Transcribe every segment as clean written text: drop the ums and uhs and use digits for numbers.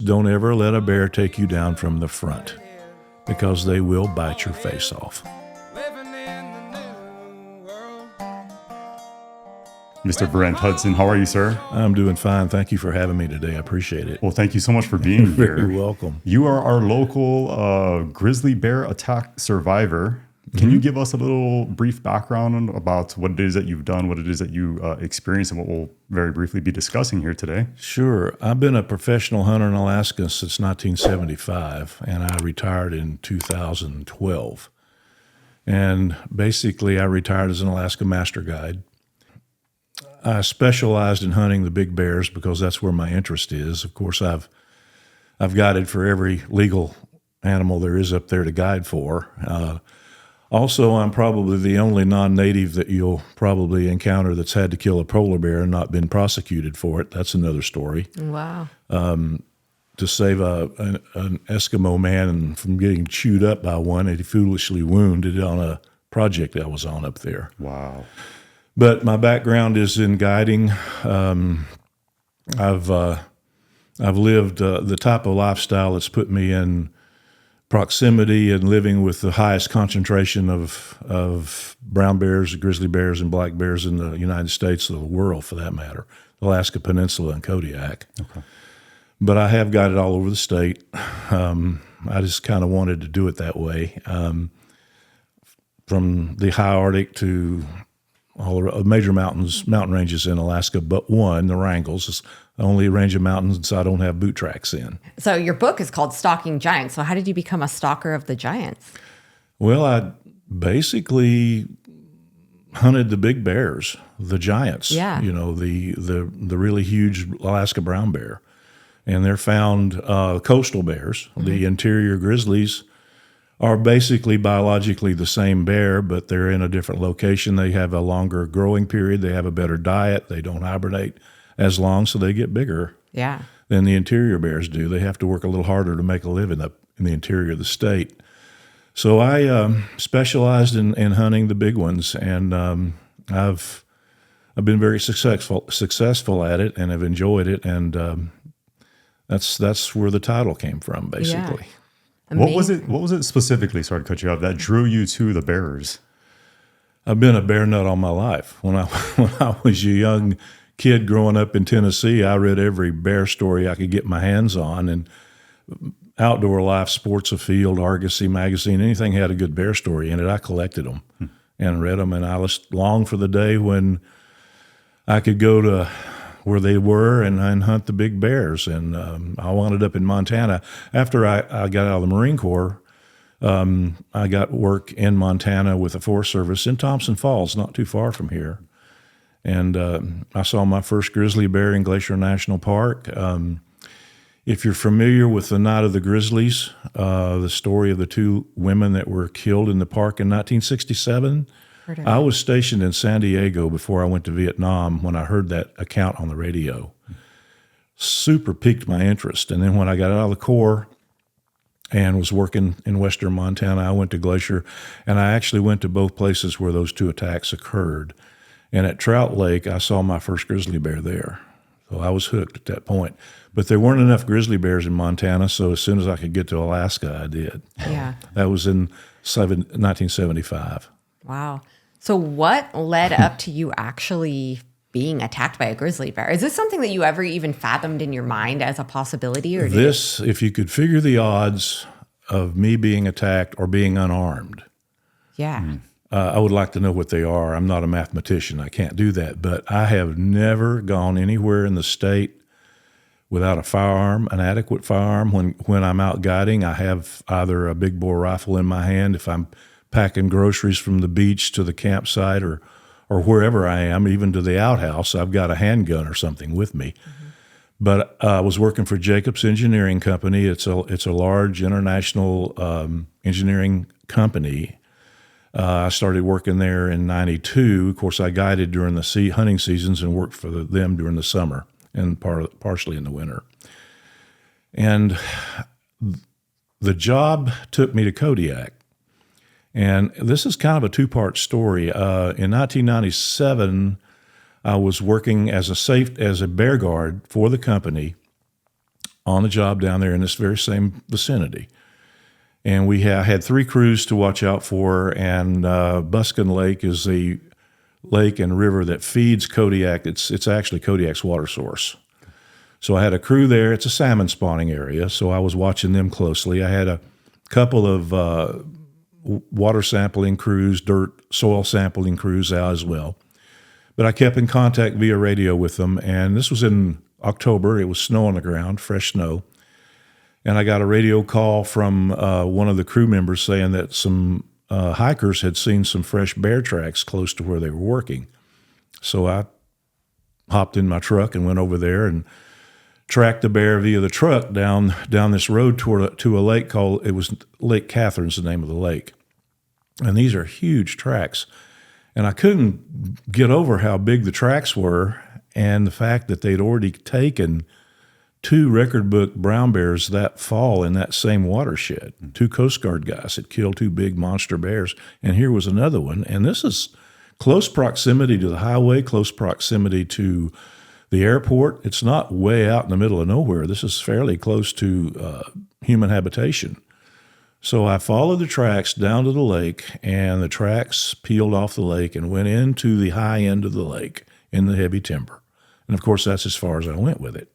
Don't ever let a bear take you down from the front, because they will bite your face off. Mr. Brent Hudson, how are you, sir? I'm doing fine. Thank you for having me today. I appreciate it. Well, thank you so much for being here. You're welcome. You are our local grizzly bear attack survivor. Can you give us a little brief background about what it is that you've done, what it is that you experienced, and what we'll very briefly be discussing here today? Sure. I've been a professional hunter in Alaska since 1975, and I retired in 2012. And basically, I retired as an Alaska master guide. I specialized in hunting the big bears because that's where my interest is. Of course, I've guided for every legal animal there is up there to guide for. Also, I'm probably the only non-native that you'll probably encounter that's had to kill a polar bear and not been prosecuted for it. That's another story. Wow. To save an Eskimo man from getting chewed up by one that he foolishly wounded on a project I was on up there. Wow. But my background is in guiding. I've lived the type of lifestyle that's put me in proximity and living with the highest concentration of brown bears, grizzly bears, and black bears in the United States, or the world for that matter, the Alaska Peninsula and Kodiak. Okay. But I have guided all over the state. I just kind of wanted to do it that way. From the high Arctic to all the major mountain ranges in Alaska, but one, the Wrangles, is the only range of mountains I don't have boot tracks in. So your book is called Stalking Giants. So how did you become a stalker of the giants? Well, I basically hunted the big bears, the giants. Yeah. You know, the really huge Alaskan brown bear. And they're found coastal bears. Mm-hmm. The interior grizzlies are basically biologically the same bear, but they're in a different location. They have a longer growing period. They have a better diet. They don't hibernate as long, so they get bigger than the interior bears do. They have to work a little harder to make a living up in the interior of the state. So I specialized in hunting the big ones, and I've been very successful at it, and have enjoyed it, and that's where the title came from, basically. Yeah. What was it specifically, sorry to cut you off, that drew you to the bears? I've been a bear nut all my life. When I was a young kid growing up in Tennessee, I read every bear story I could get my hands on, and Outdoor Life, Sports Afield, Argosy magazine, anything had a good bear story in it, I collected them and read them, and I longed for the day when I could go to where they were and hunt the big bears. And I wound up in Montana. After I got out of the Marine Corps, I got work in Montana with the Forest Service in Thompson Falls, not too far from here. And I saw my first grizzly bear in Glacier National Park. If you're familiar with the Night of the Grizzlies, the story of the two women that were killed in the park in 1967, I was stationed in San Diego before I went to Vietnam when I heard that account on the radio. Super piqued my interest. And then when I got out of the Corps and was working in western Montana, I went to Glacier, and I actually went to both places where those two attacks occurred. And at Trout Lake, I saw my first grizzly bear there. So I was hooked at that point. But there weren't enough grizzly bears in Montana, so as soon as I could get to Alaska, I did. Yeah. That was in 1975. Wow. So what led up to you actually being attacked by a grizzly bear? Is this something that you ever even fathomed in your mind as a possibility? Or if you could figure the odds of me being attacked or being unarmed, I would like to know what they are. I'm not a mathematician. I can't do that. But I have never gone anywhere in the state without a firearm, an adequate firearm. When I'm out guiding, I have either a big bore rifle in my hand if I'm packing groceries from the beach to the campsite or wherever I am, even to the outhouse, I've got a handgun or something with me. Mm-hmm. But I was working for Jacobs Engineering Company. It's a large international engineering company. I started working there in 92. Of course, I guided during the hunting seasons and worked for them during the summer and partially in the winter. And the job took me to Kodiak. And this is kind of a two-part story. In 1997, I was working as a bear guard for the company on the job down there in this very same vicinity. And we had 3 crews to watch out for, and Buskin Lake is a lake and river that feeds Kodiak. It's actually Kodiak's water source. So I had a crew there. It's a salmon spawning area, so I was watching them closely. I had a couple of water sampling crews, soil sampling crews out as well. But I kept in contact via radio with them, and this was in October. It was snow on the ground, fresh snow. And I got a radio call from one of the crew members saying that some hikers had seen some fresh bear tracks close to where they were working. So I hopped in my truck and went over there and tracked the bear via the truck down this road to a lake it was Lake Catherine's the name of the lake. And these are huge tracks. And I couldn't get over how big the tracks were and the fact that they'd already taken 2 record book brown bears that fall in that same watershed. 2 Coast Guard guys had killed 2 big monster bears. And here was another one. And this is close proximity to the highway, close proximity to the airport. It's not way out in the middle of nowhere. This is fairly close to human habitation. So I followed the tracks down to the lake, and the tracks peeled off the lake and went into the high end of the lake in the heavy timber. And of course, that's as far as I went with it.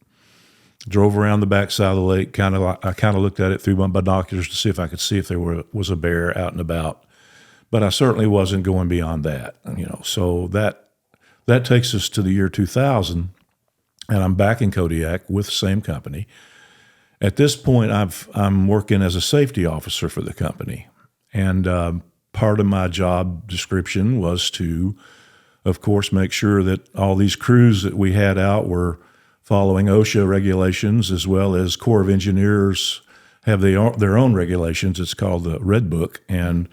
Drove around the backside of the lake. I kind of looked at it through my binoculars to see if I could see if there was a bear out and about. But I certainly wasn't going beyond that. So that takes us to the year 2000, and I'm back in Kodiak with the same company. At this point, I'm working as a safety officer for the company, and part of my job description was to, of course, make sure that all these crews that we had out were following OSHA regulations, as well as Corps of Engineers have their own regulations. It's called the Red Book, and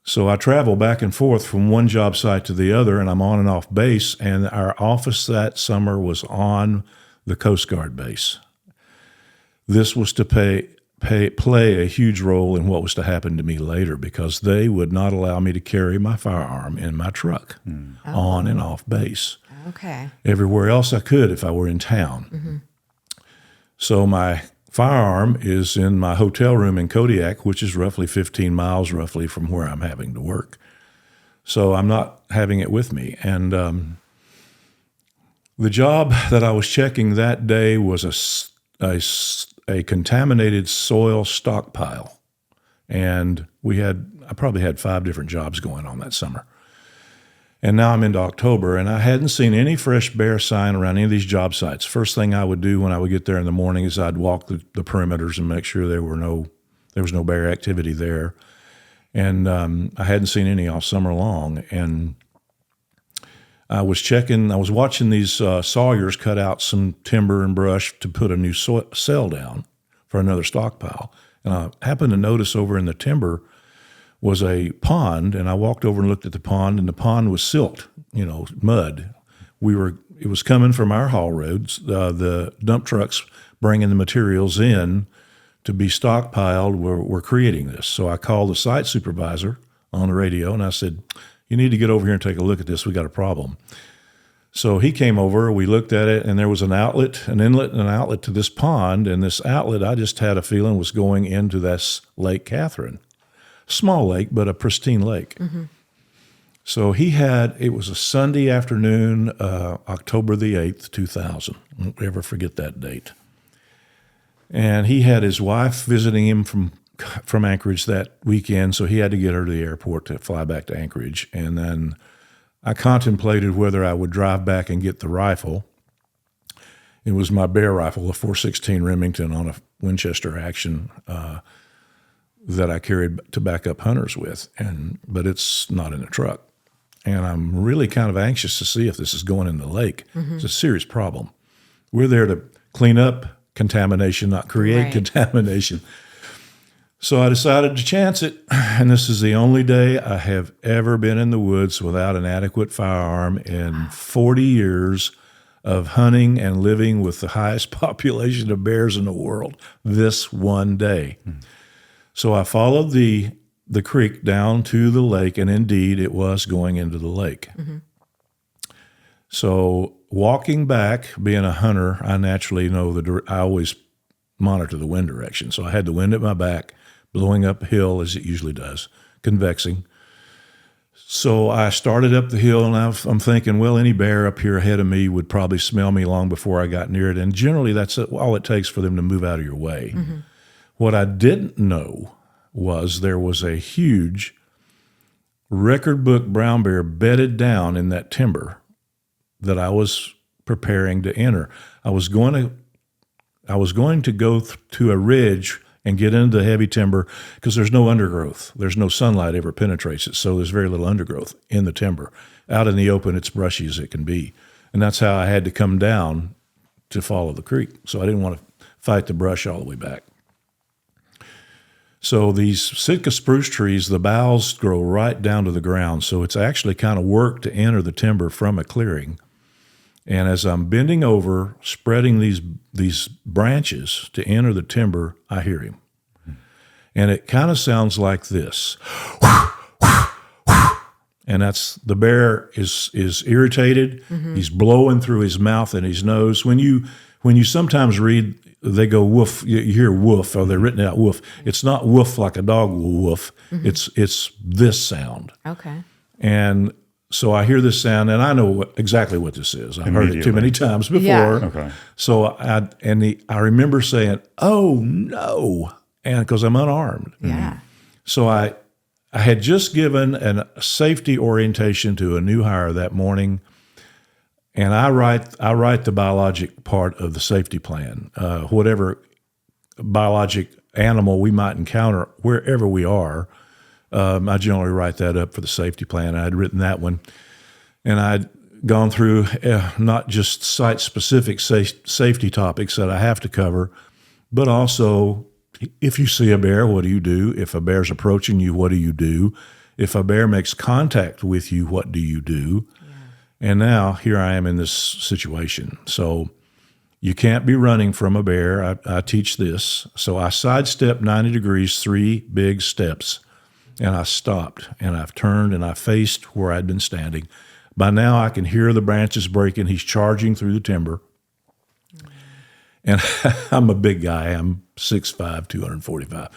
so I travel back and forth from one job site to the other, and I'm on and off base, and our office that summer was on the Coast Guard base. This was to play a huge role in what was to happen to me later, because they would not allow me to carry my firearm in my truck on and off base. Okay. Everywhere else I could if I were in town. Mm-hmm. So my firearm is in my hotel room in Kodiak, which is roughly 15 miles roughly from where I'm having to work. So I'm not having it with me. And the job that I was checking that day was a contaminated soil stockpile. And I probably had 5 different jobs going on that summer. And now I'm into October, and I hadn't seen any fresh bear sign around any of these job sites. First thing I would do when I would get there in the morning is I'd walk the perimeters and make sure there was no bear activity there. And I hadn't seen any all summer long. And I was watching these sawyers cut out some timber and brush to put a new cell down for another stockpile. And I happened to notice over in the timber was a pond, and I walked over and looked at the pond, and the pond was silt, mud. It was coming from our haul roads. The dump trucks bringing the materials in to be stockpiled were creating this. So I called the site supervisor on the radio, and I said, "You need to get over here and take a look at this. We got a problem." So he came over, we looked at it, and there was an inlet and an outlet to this pond, and this outlet I just had a feeling was going into this Lake Catherine. Small lake, but a pristine lake. Mm-hmm. So it was a Sunday afternoon, October the 8th, 2000. Won't ever forget that date. And he had his wife visiting him from Anchorage that weekend, so he had to get her to the airport to fly back to Anchorage. And then I contemplated whether I would drive back and get the rifle. It was my bear rifle, a .416 Remington on a Winchester Action that I carried to back up hunters with, but it's not in the truck. And I'm really kind of anxious to see if this is going in the lake. Mm-hmm. It's a serious problem. We're there to clean up contamination, not create contamination. So I decided to chance it, and this is the only day I have ever been in the woods without an adequate firearm in 40 years of hunting and living with the highest population of bears in the world this one day. Mm. So I followed the creek down to the lake, and indeed it was going into the lake. Mm-hmm. So walking back, being a hunter, I naturally know I always monitor the wind direction. So I had the wind at my back, blowing uphill as it usually does, convexing. So I started up the hill, and I'm thinking, well, any bear up here ahead of me would probably smell me long before I got near it. And generally, that's all it takes for them to move out of your way. Mm-hmm. What I didn't know was there was a huge record book brown bear bedded down in that timber that I was preparing to enter. I was going to go to a ridge and get into the heavy timber because there's no undergrowth. There's no sunlight ever penetrates it, so there's very little undergrowth in the timber. Out in the open, it's brushy as it can be. And that's how I had to come down to follow the creek. So I didn't want to fight the brush all the way back. So these Sitka spruce trees, the boughs grow right down to the ground, so it's actually kind of work to enter the timber from a clearing. And as I'm bending over, spreading these branches to enter the timber, I hear him. And it kind of sounds like this. And that's the bear is irritated. Mm-hmm. He's blowing through his mouth and his nose. When you sometimes read, they go woof, you hear woof, or they're written out woof. It's not woof like a dog will woof. Mm-hmm. It's this sound. Okay. And so I hear this sound, and I know exactly what this is. I've heard it too many times before. Yeah. Okay. So I remember saying, "Oh no," and because I'm unarmed. Yeah. So I had just given a safety orientation to a new hire that morning, and I write the biologic part of the safety plan. Whatever biologic animal we might encounter wherever we are. I generally write that up for the safety plan. I'd written that one, and I'd gone through not just site-specific safety topics that I have to cover, but also if you see a bear, what do you do? If a bear's approaching you, what do you do? If a bear makes contact with you, what do you do? Yeah. And now here I am in this situation. So you can't be running from a bear. I teach this. So I sidestepped 90 degrees, 3 big steps. And I stopped, and I've turned, and I faced where I'd been standing. By now, I can hear the branches breaking. He's charging through the timber. And I'm a big guy. I'm 6'5", 245.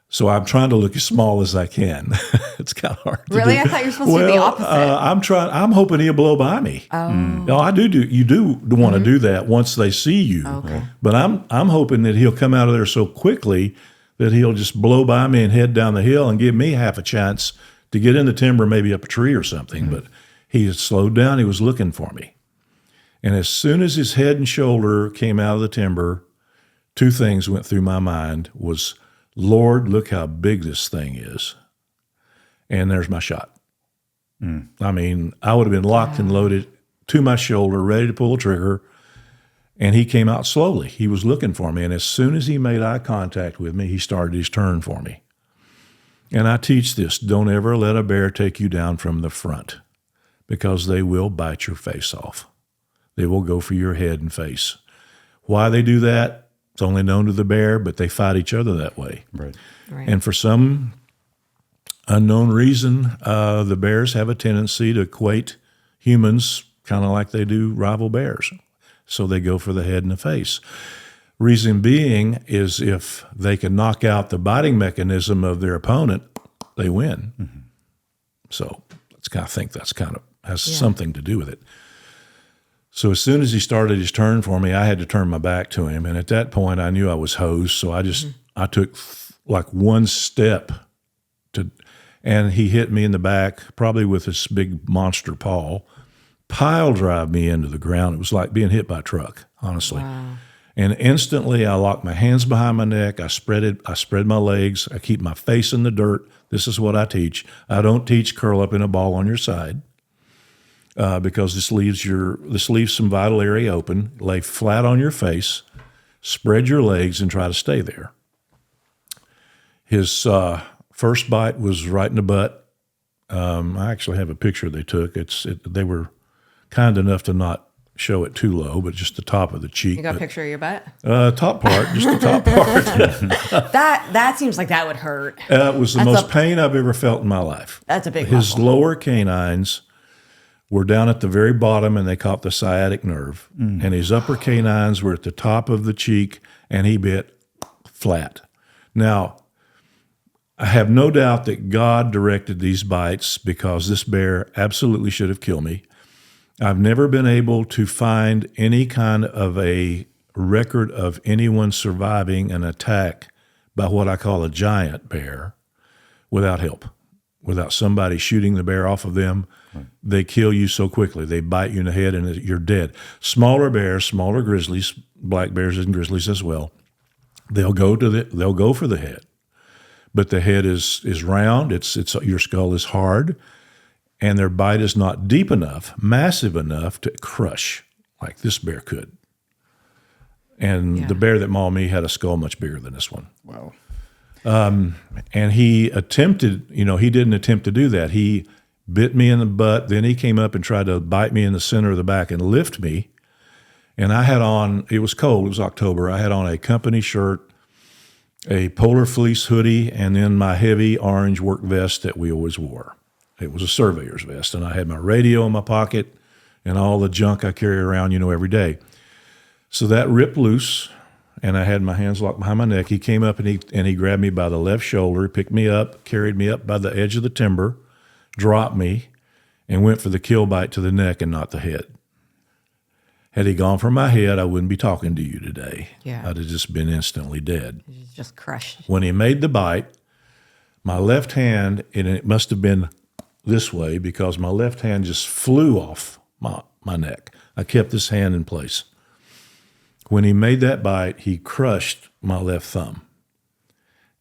So I'm trying to look as small as I can. It's kind of hard to Really? do. I thought you were supposed to be the opposite. I'm hoping he'll blow by me. Oh. No, you do want to do that once they see you. Okay. But I'm hoping that he'll come out of there so quickly that he'll just blow by me and head down the hill and give me half a chance to get in the timber, maybe up a tree or something. Mm-hmm. But he had slowed down. He was looking for me. And as soon as his head and shoulder came out of the timber, 2 things went through my mind was, Lord, look how big this thing is. And there's my shot. Mm. I mean, I would have been locked and loaded to my shoulder, ready to pull the trigger. And he came out slowly. He was looking for me. And as soon as he made eye contact with me, he started his turn for me. And I teach this, don't ever let a bear take you down from the front because they will bite your face off. They will go for your head and face. Why they do that, it's only known to the bear, but they fight each other that way. Right. And for some unknown reason, the bears have a tendency to equate humans kind of like they do rival bears. So they go for the head and the face. Reason being is if they can knock out the biting mechanism of their opponent, they win. Mm-hmm. So I think that's kind of has something to do with it. So as soon as he started his turn for me, I had to turn my back to him. And at that point, I knew I was hosed. So I took like one step and he hit me in the back, probably with this big monster paw. Pile drive me into the ground. It was like being hit by a truck, honestly. Wow. And instantly I locked my hands behind my neck. I spread my legs. I keep my face in the dirt. This is what I teach. I don't teach curl up in a ball on your side because this leaves some vital area open. Lay flat on your face, spread your legs, and try to stay there. His first bite was right in the butt. I actually have a picture they took. They were kind enough to not show it too low, but just the top of the cheek. You got a picture of your butt? Top part, just the top part. That seems like that would hurt. It was the most pain I've ever felt in my life. That's a big His muscle. lower canines were down at the very bottom, and they caught the sciatic nerve. Mm. And his upper canines were at the top of the cheek and he bit flat. Now, I have no doubt that God directed these bites because this bear absolutely should have killed me. I've never been able to find any kind of a record of anyone surviving an attack by what I call a giant bear without help, without somebody shooting the bear off of them. Right. They kill you so quickly. They bite you in the head and you're dead. Smaller bears, smaller grizzlies, black bears and grizzlies as well, they'll go for the head. But the head is round, it's your skull is hard, and their bite is not deep enough, massive enough to crush like this bear could. And the bear that mauled me had a skull much bigger than this one. Wow. And he attempted, he didn't attempt to do that. He bit me in the butt, then he came up and tried to bite me in the center of the back and lift me. And I had on, it was cold, it was October, I had on a company shirt, a polar fleece hoodie, and then my heavy orange work vest that we always wore. It was a surveyor's vest, and I had my radio in my pocket and all the junk I carry around, every day. So that ripped loose, and I had my hands locked behind my neck. He came up and he grabbed me by the left shoulder, picked me up, carried me up by the edge of the timber, dropped me, and went for the kill bite to the neck and not the head. Had he gone for my head, I wouldn't be talking to you today. Yeah. I'd have just been instantly dead. He's just crushed. When he made the bite, my left hand, and it must have been this way because my left hand just flew off my neck. I kept this hand in place. When he made that bite, he crushed my left thumb,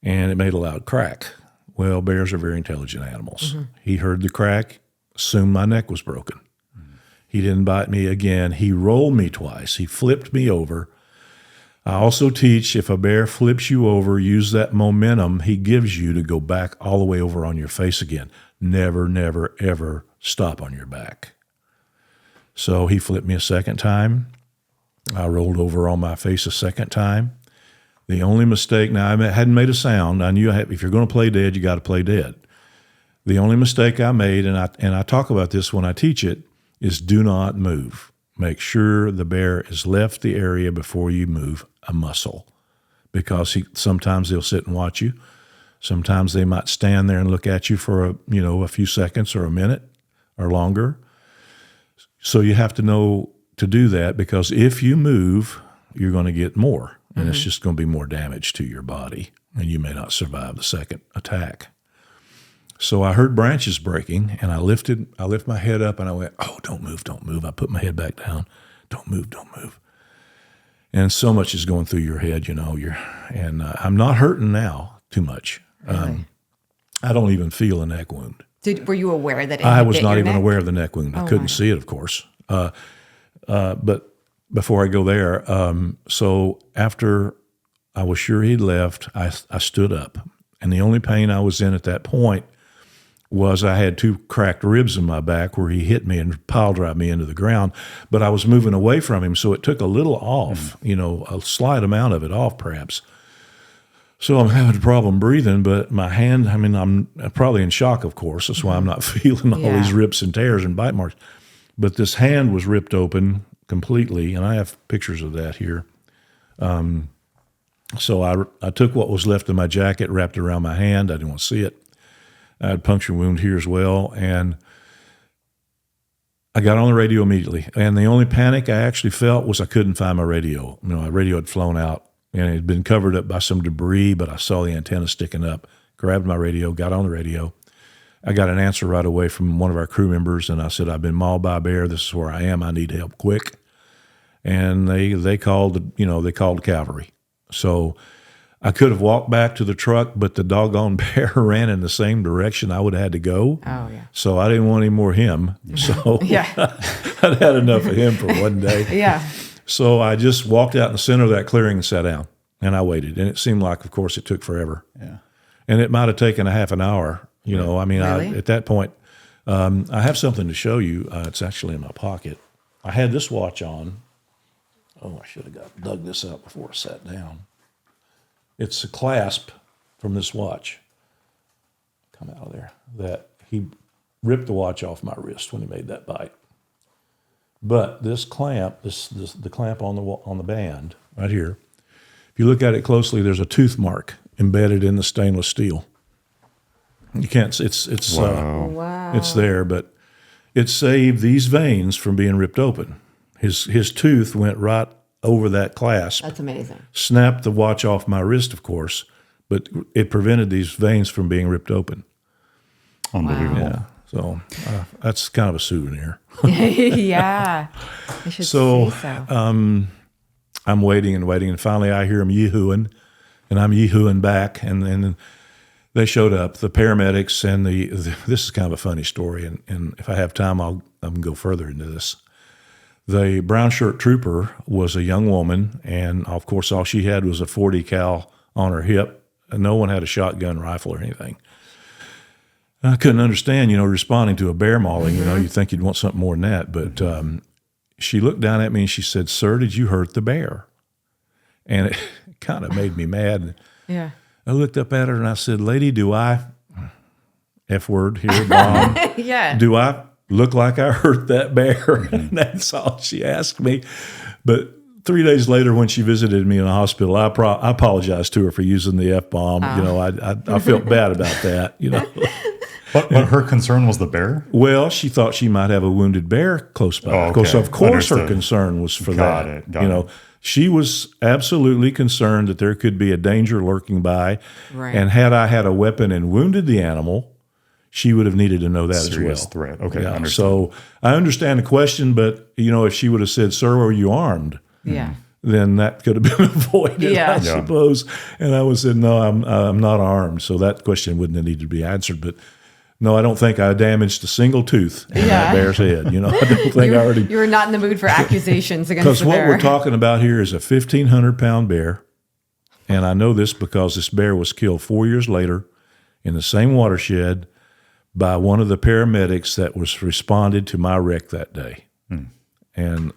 and it made a loud crack. Well, bears are very intelligent animals. Mm-hmm. He heard the crack, assumed my neck was broken. Mm-hmm. He didn't bite me again. He rolled me twice. He flipped me over. I also teach if a bear flips you over, use that momentum he gives you to go back all the way over on your face again. Never, never, ever stop on your back. So he flipped me a second time. I rolled over on my face a second time. The only mistake, now I hadn't made a sound. I knew if you're going to play dead, you got to play dead. The only mistake I made, and I talk about this when I teach it, is do not move. Make sure the bear has left the area before you move a muscle, because sometimes they'll sit and watch you. Sometimes they might stand there and look at you for a few seconds or a minute or longer. So you have to know to do that, because if you move, you're going to get more, and it's just going to be more damage to your body, and you may not survive the second attack. So I heard branches breaking, and I lift my head up, and I went, "Oh, don't move, don't move." I put my head back down. Don't move, don't move. And so much is going through your head, and I'm not hurting now too much. Really? I don't even feel a neck wound. Were you aware that it I had was bit not your even neck? aware of the neck wound. I couldn't see it, of course. But before I go there, so after I was sure he'd left, I stood up. And the only pain I was in at that point was I had two cracked ribs in my back where he hit me and pile drive me into the ground. But I was moving away from him, so it took a little off, a slight amount of it off perhaps. So I'm having a problem breathing, but my hand, I'm probably in shock, of course. That's why I'm not feeling all these rips and tears and bite marks. But this hand was ripped open completely, and I have pictures of that here. So I took what was left of my jacket, wrapped it around my hand. I didn't want to see it. I had a puncture wound here as well, and I got on the radio immediately. And the only panic I actually felt was I couldn't find my radio. My radio had flown out, and it had been covered up by some debris, but I saw the antenna sticking up. Grabbed my radio, got on the radio. I got an answer right away from one of our crew members, and I said, "I've been mauled by a bear. This is where I am. I need help quick." And they called the cavalry. So I could have walked back to the truck, but the doggone bear ran in the same direction I would have had to go. Oh, yeah. So I didn't want any more him. So I'd had enough of him for one day. Yeah. So I just walked out in the center of that clearing and sat down, and I waited. And it seemed like, of course, it took forever. Yeah. And it might have taken a half an hour. Really? At that point, I have something to show you. It's actually in my pocket. I had this watch on. Oh, I should have dug this out before I sat down. It's a clasp from this watch. Come out of there. That he ripped the watch off my wrist when he made that bite. But this clamp, the clamp on the band right here, if you look at it closely, there's a tooth mark embedded in the stainless steel. You can't. It's Wow. it's there, but it saved these veins from being ripped open. His tooth went right over that clasp, That's amazing. snapped the watch off my wrist, of course, but it prevented these veins from being ripped open. Unbelievable. Yeah, so that's kind of a souvenir. Yeah. I should So, say so. I'm waiting and waiting, and finally I hear him yee-hooing, and I'm yee-hooing back, and then they showed up, the paramedics, and this is kind of a funny story, and if I have time, I can go further into this. The brown shirt trooper was a young woman, and of course, all she had was a 40 cal on her hip, and no one had a shotgun rifle or anything. I couldn't understand, responding to a bear mauling. You'd think you'd want something more than that, but she looked down at me and she said, "Sir, did you hurt the bear?" And it kind of made me mad. Yeah. I looked up at her and I said, "Lady, do I, F word here, bomb, Yeah. do I look like I hurt that bear?" And that's all she asked me. But 3 days later, when she visited me in the hospital, I apologized to her for using the F-bomb. I felt bad about that, But her concern was the bear? Well, she thought she might have a wounded bear close by. Oh, Of course, her Understood. concern was for Got that. it, got it. She was absolutely concerned that there could be a danger lurking by. Right. And had I had a weapon and wounded the animal, she would have needed to know that Serious as well. threat. Okay, Yeah. understood. So I understand the question, but if she would have said, "Sir, were you armed?" Yeah. then that could have been avoided, Yeah. I suppose. And I would say, "No, I'm not armed." So that question wouldn't have needed to be answered. But no, I don't think I damaged a single tooth in that bear's head. I don't think I already. You were not in the mood for accusations against Because the what bear. we're talking about here is a 1,500-pound bear. And I know this because this bear was killed 4 years later in the same watershed by one of the paramedics that was responded to my wreck that day. And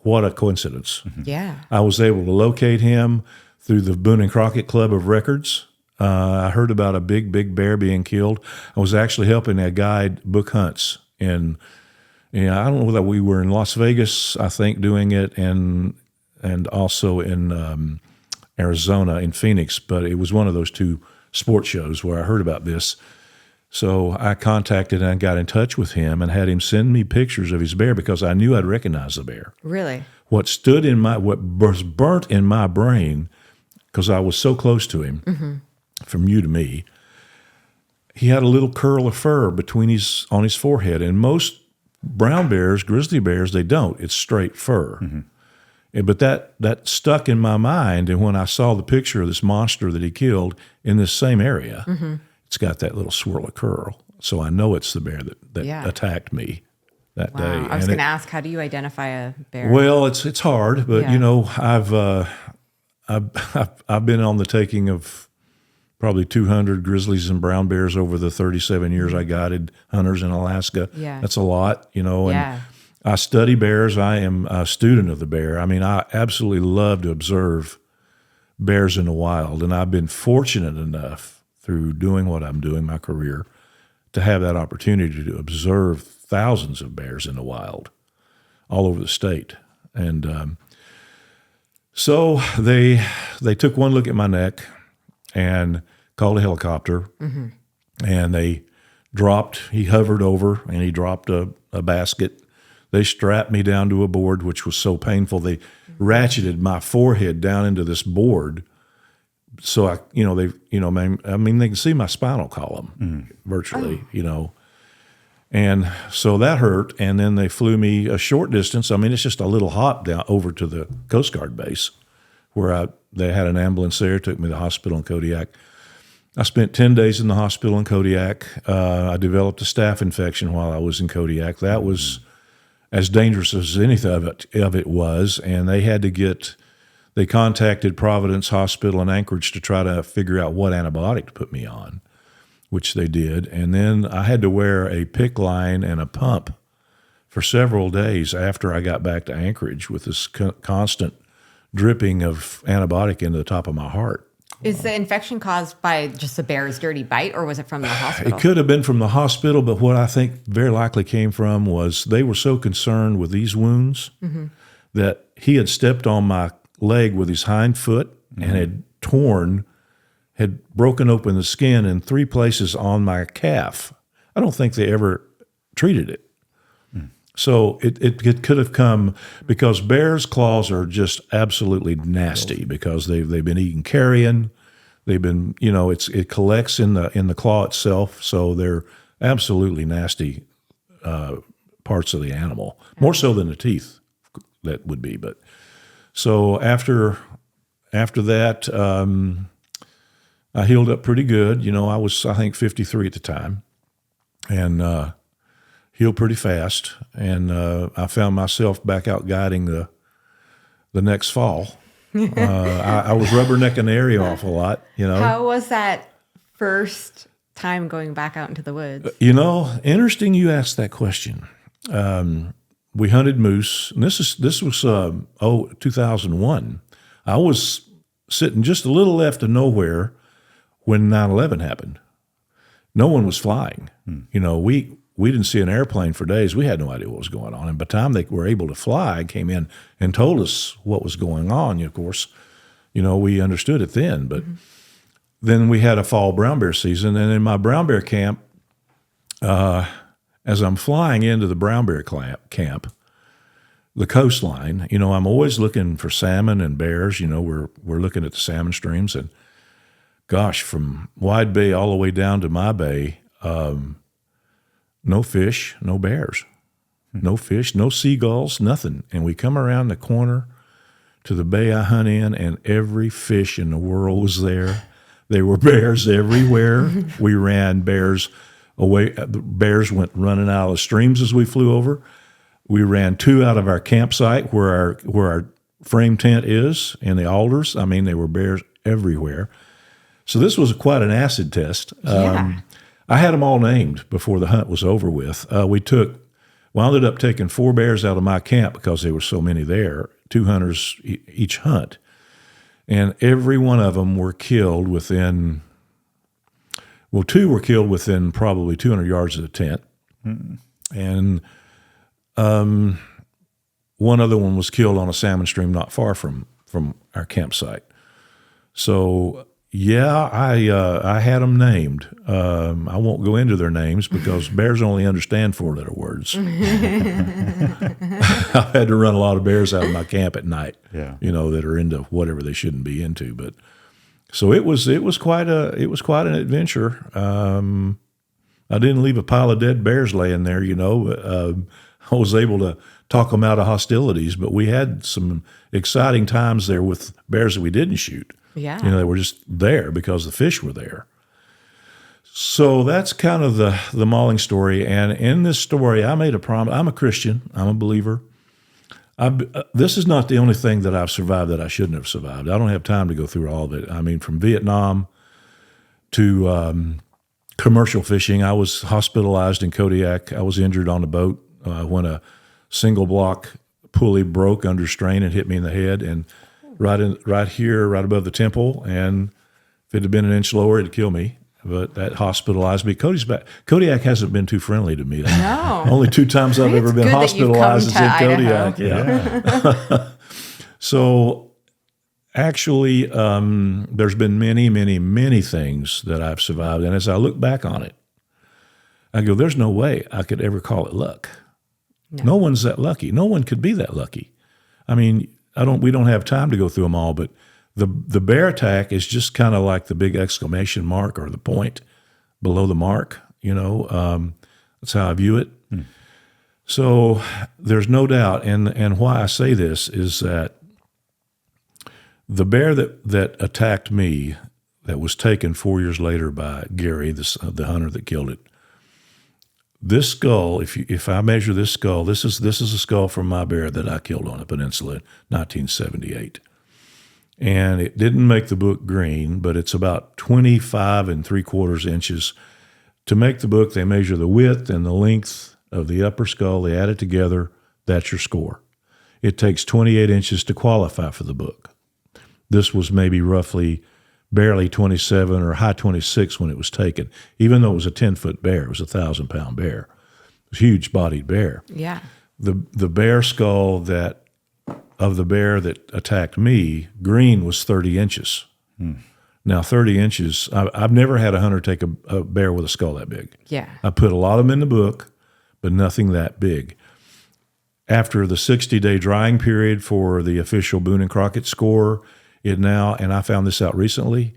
what a coincidence. Yeah. I was able to locate him through the Boone and Crockett Club of Records. I heard about a big bear being killed. I was actually helping a guide book hunts in, I don't know whether we were in Las Vegas, I think, doing it, and also in Arizona, in Phoenix. But it was one of those two sports shows where I heard about this. So I contacted and got in touch with him and had him send me pictures of his bear because I knew I'd recognize the bear. Really? What was burnt in my brain, because I was so close to him, from you to me, he had a little curl of fur on his forehead, and most brown bears, grizzly bears, they don't. It's straight fur. But that stuck in my mind, and when I saw the picture of this monster that he killed in this same area, it's got that little swirl of curl. So I know it's the bear that Yeah. attacked me that day. Wow. I was And going to ask, how do you identify a bear? well, it's hard, but Yeah. I've been on the taking of probably 200 grizzlies and brown bears over the 37 years I guided hunters in Alaska. Yeah. That's a lot, and Yeah. I study bears. I am a student of the bear. I mean, I absolutely love to observe bears in the wild, and I've been fortunate enough through doing what I'm doing, my career, to have that opportunity to observe thousands of bears in the wild all over the state. And so they took one look at my neck and called a helicopter, and he hovered over and he dropped a basket. They strapped me down to a board, which was so painful. They ratcheted my forehead down into this board. So they can see my spinal column virtually, And so that hurt. And then they flew me a short distance. I mean, it's just a little hop down over to the Coast Guard base where they had an ambulance there, took me to the hospital in Kodiak. I spent 10 days in the hospital in Kodiak. I developed a staph infection while I was in Kodiak. That was as dangerous as anything of it was. And they contacted Providence Hospital in Anchorage to try to figure out what antibiotic to put me on, which they did. And then I had to wear a PICC line and a pump for several days after I got back to Anchorage with this constant dripping of antibiotic into the top of my heart. Is the infection caused by just the bear's dirty bite, or was it from the hospital? It could have been from the hospital, but what I think very likely came from was they were so concerned with these wounds that he had stepped on my leg with his hind foot and had broken open the skin in 3 places on my calf. I don't think they ever treated it. So it could have come because bears' claws are just absolutely nasty because they've been eating carrion. They've been, it collects in the claw itself, so they're absolutely nasty parts of the animal, more so than the teeth that would be. But so after that, I healed up pretty good. I was, I think, 53 at the time, and healed pretty fast. And I found myself back out guiding the next fall. I was rubbernecking the area off a lot. How was that first time going back out into the woods? Interesting you asked that question. We hunted moose, and this was 2001. I was sitting just a little left of nowhere when 9/11 happened. No one was flying. We didn't see an airplane for days. We had no idea what was going on. And by the time they were able to fly, came in and told us what was going on. Of course, we understood it then. But then we had a fall brown bear season, and in my brown bear camp, as I'm flying into the brown bear camp, the coastline, I'm always looking for salmon and bears. We're looking at the salmon streams, and gosh, from Wide Bay all the way down to my bay, no fish, no bears, no fish, no seagulls, nothing. And we come around the corner to the bay I hunt in, and every fish in the world was there. There were bears everywhere. We ran bears away. The bears went running out of the streams as we flew over. We ran 2 out of our campsite where our frame tent is in the alders. I mean, there were bears everywhere. So this was quite an acid test. Yeah. I had them all named before the hunt was over with. We ended up taking 4 bears out of my camp because there were so many there, 2 hunters each hunt. And every one of them were killed within, 2 were killed within probably 200 yards of the tent. And one other one was killed on a salmon stream not far from our campsite. So yeah, I had them named. I won't go into their names because bears only understand 4-letter words. I had to run a lot of bears out of my camp at night. Yeah. That are into whatever they shouldn't be into. But so it was quite an adventure. I didn't leave a pile of dead bears laying there. I was able to talk them out of hostilities, but we had some exciting times there with bears that we didn't shoot. Yeah. They were just there because the fish were there. So that's kind of the mauling story. And in this story, I made a promise. I'm a Christian. I'm a believer. This is not the only thing that I've survived that I shouldn't have survived. I don't have time to go through all of it. I mean, from Vietnam to commercial fishing. I was hospitalized in Kodiak. I was injured on a boat when a single block pulley broke under strain and hit me in the head, and right here, right above the temple. And if it had been an inch lower, it'd kill me. But that hospitalized me. Kodiak hasn't been too friendly to me. No. Only 2 times I've ever been hospitalized is in Idaho. Kodiak. Yeah. So actually, there's been many, many, many things that I've survived. And as I look back on it, I go, there's no way I could ever call it luck. No one's that lucky. No one could be that lucky. I mean, we don't have time to go through them all, but the bear attack is just kind of like the big exclamation mark or the point below the mark. That's how I view it. So there's no doubt, and why I say this is that the bear that attacked me, that was taken 4 years later by Gary, the hunter that killed it. This skull, if I measure this skull, this is a skull from my bear that I killed on the peninsula in 1978. And it didn't make the book green, but it's about 25 3/4 inches. To make the book, they measure the width and the length of the upper skull. They add it together. That's your score. It takes 28 inches to qualify for the book. This was maybe roughly barely 27 or high 26 when it was taken, even though it was a 10-foot bear. It was a 1,000-pound bear. It was a huge-bodied bear. Yeah. The bear skull that of the bear that attacked me, green, was 30 inches. Now, 30 inches, I've never had a hunter take a bear with a skull that big. Yeah. I put a lot of them in the book, but nothing that big. After the 60-day drying period for the official Boone and Crockett score, it now, and I found this out recently,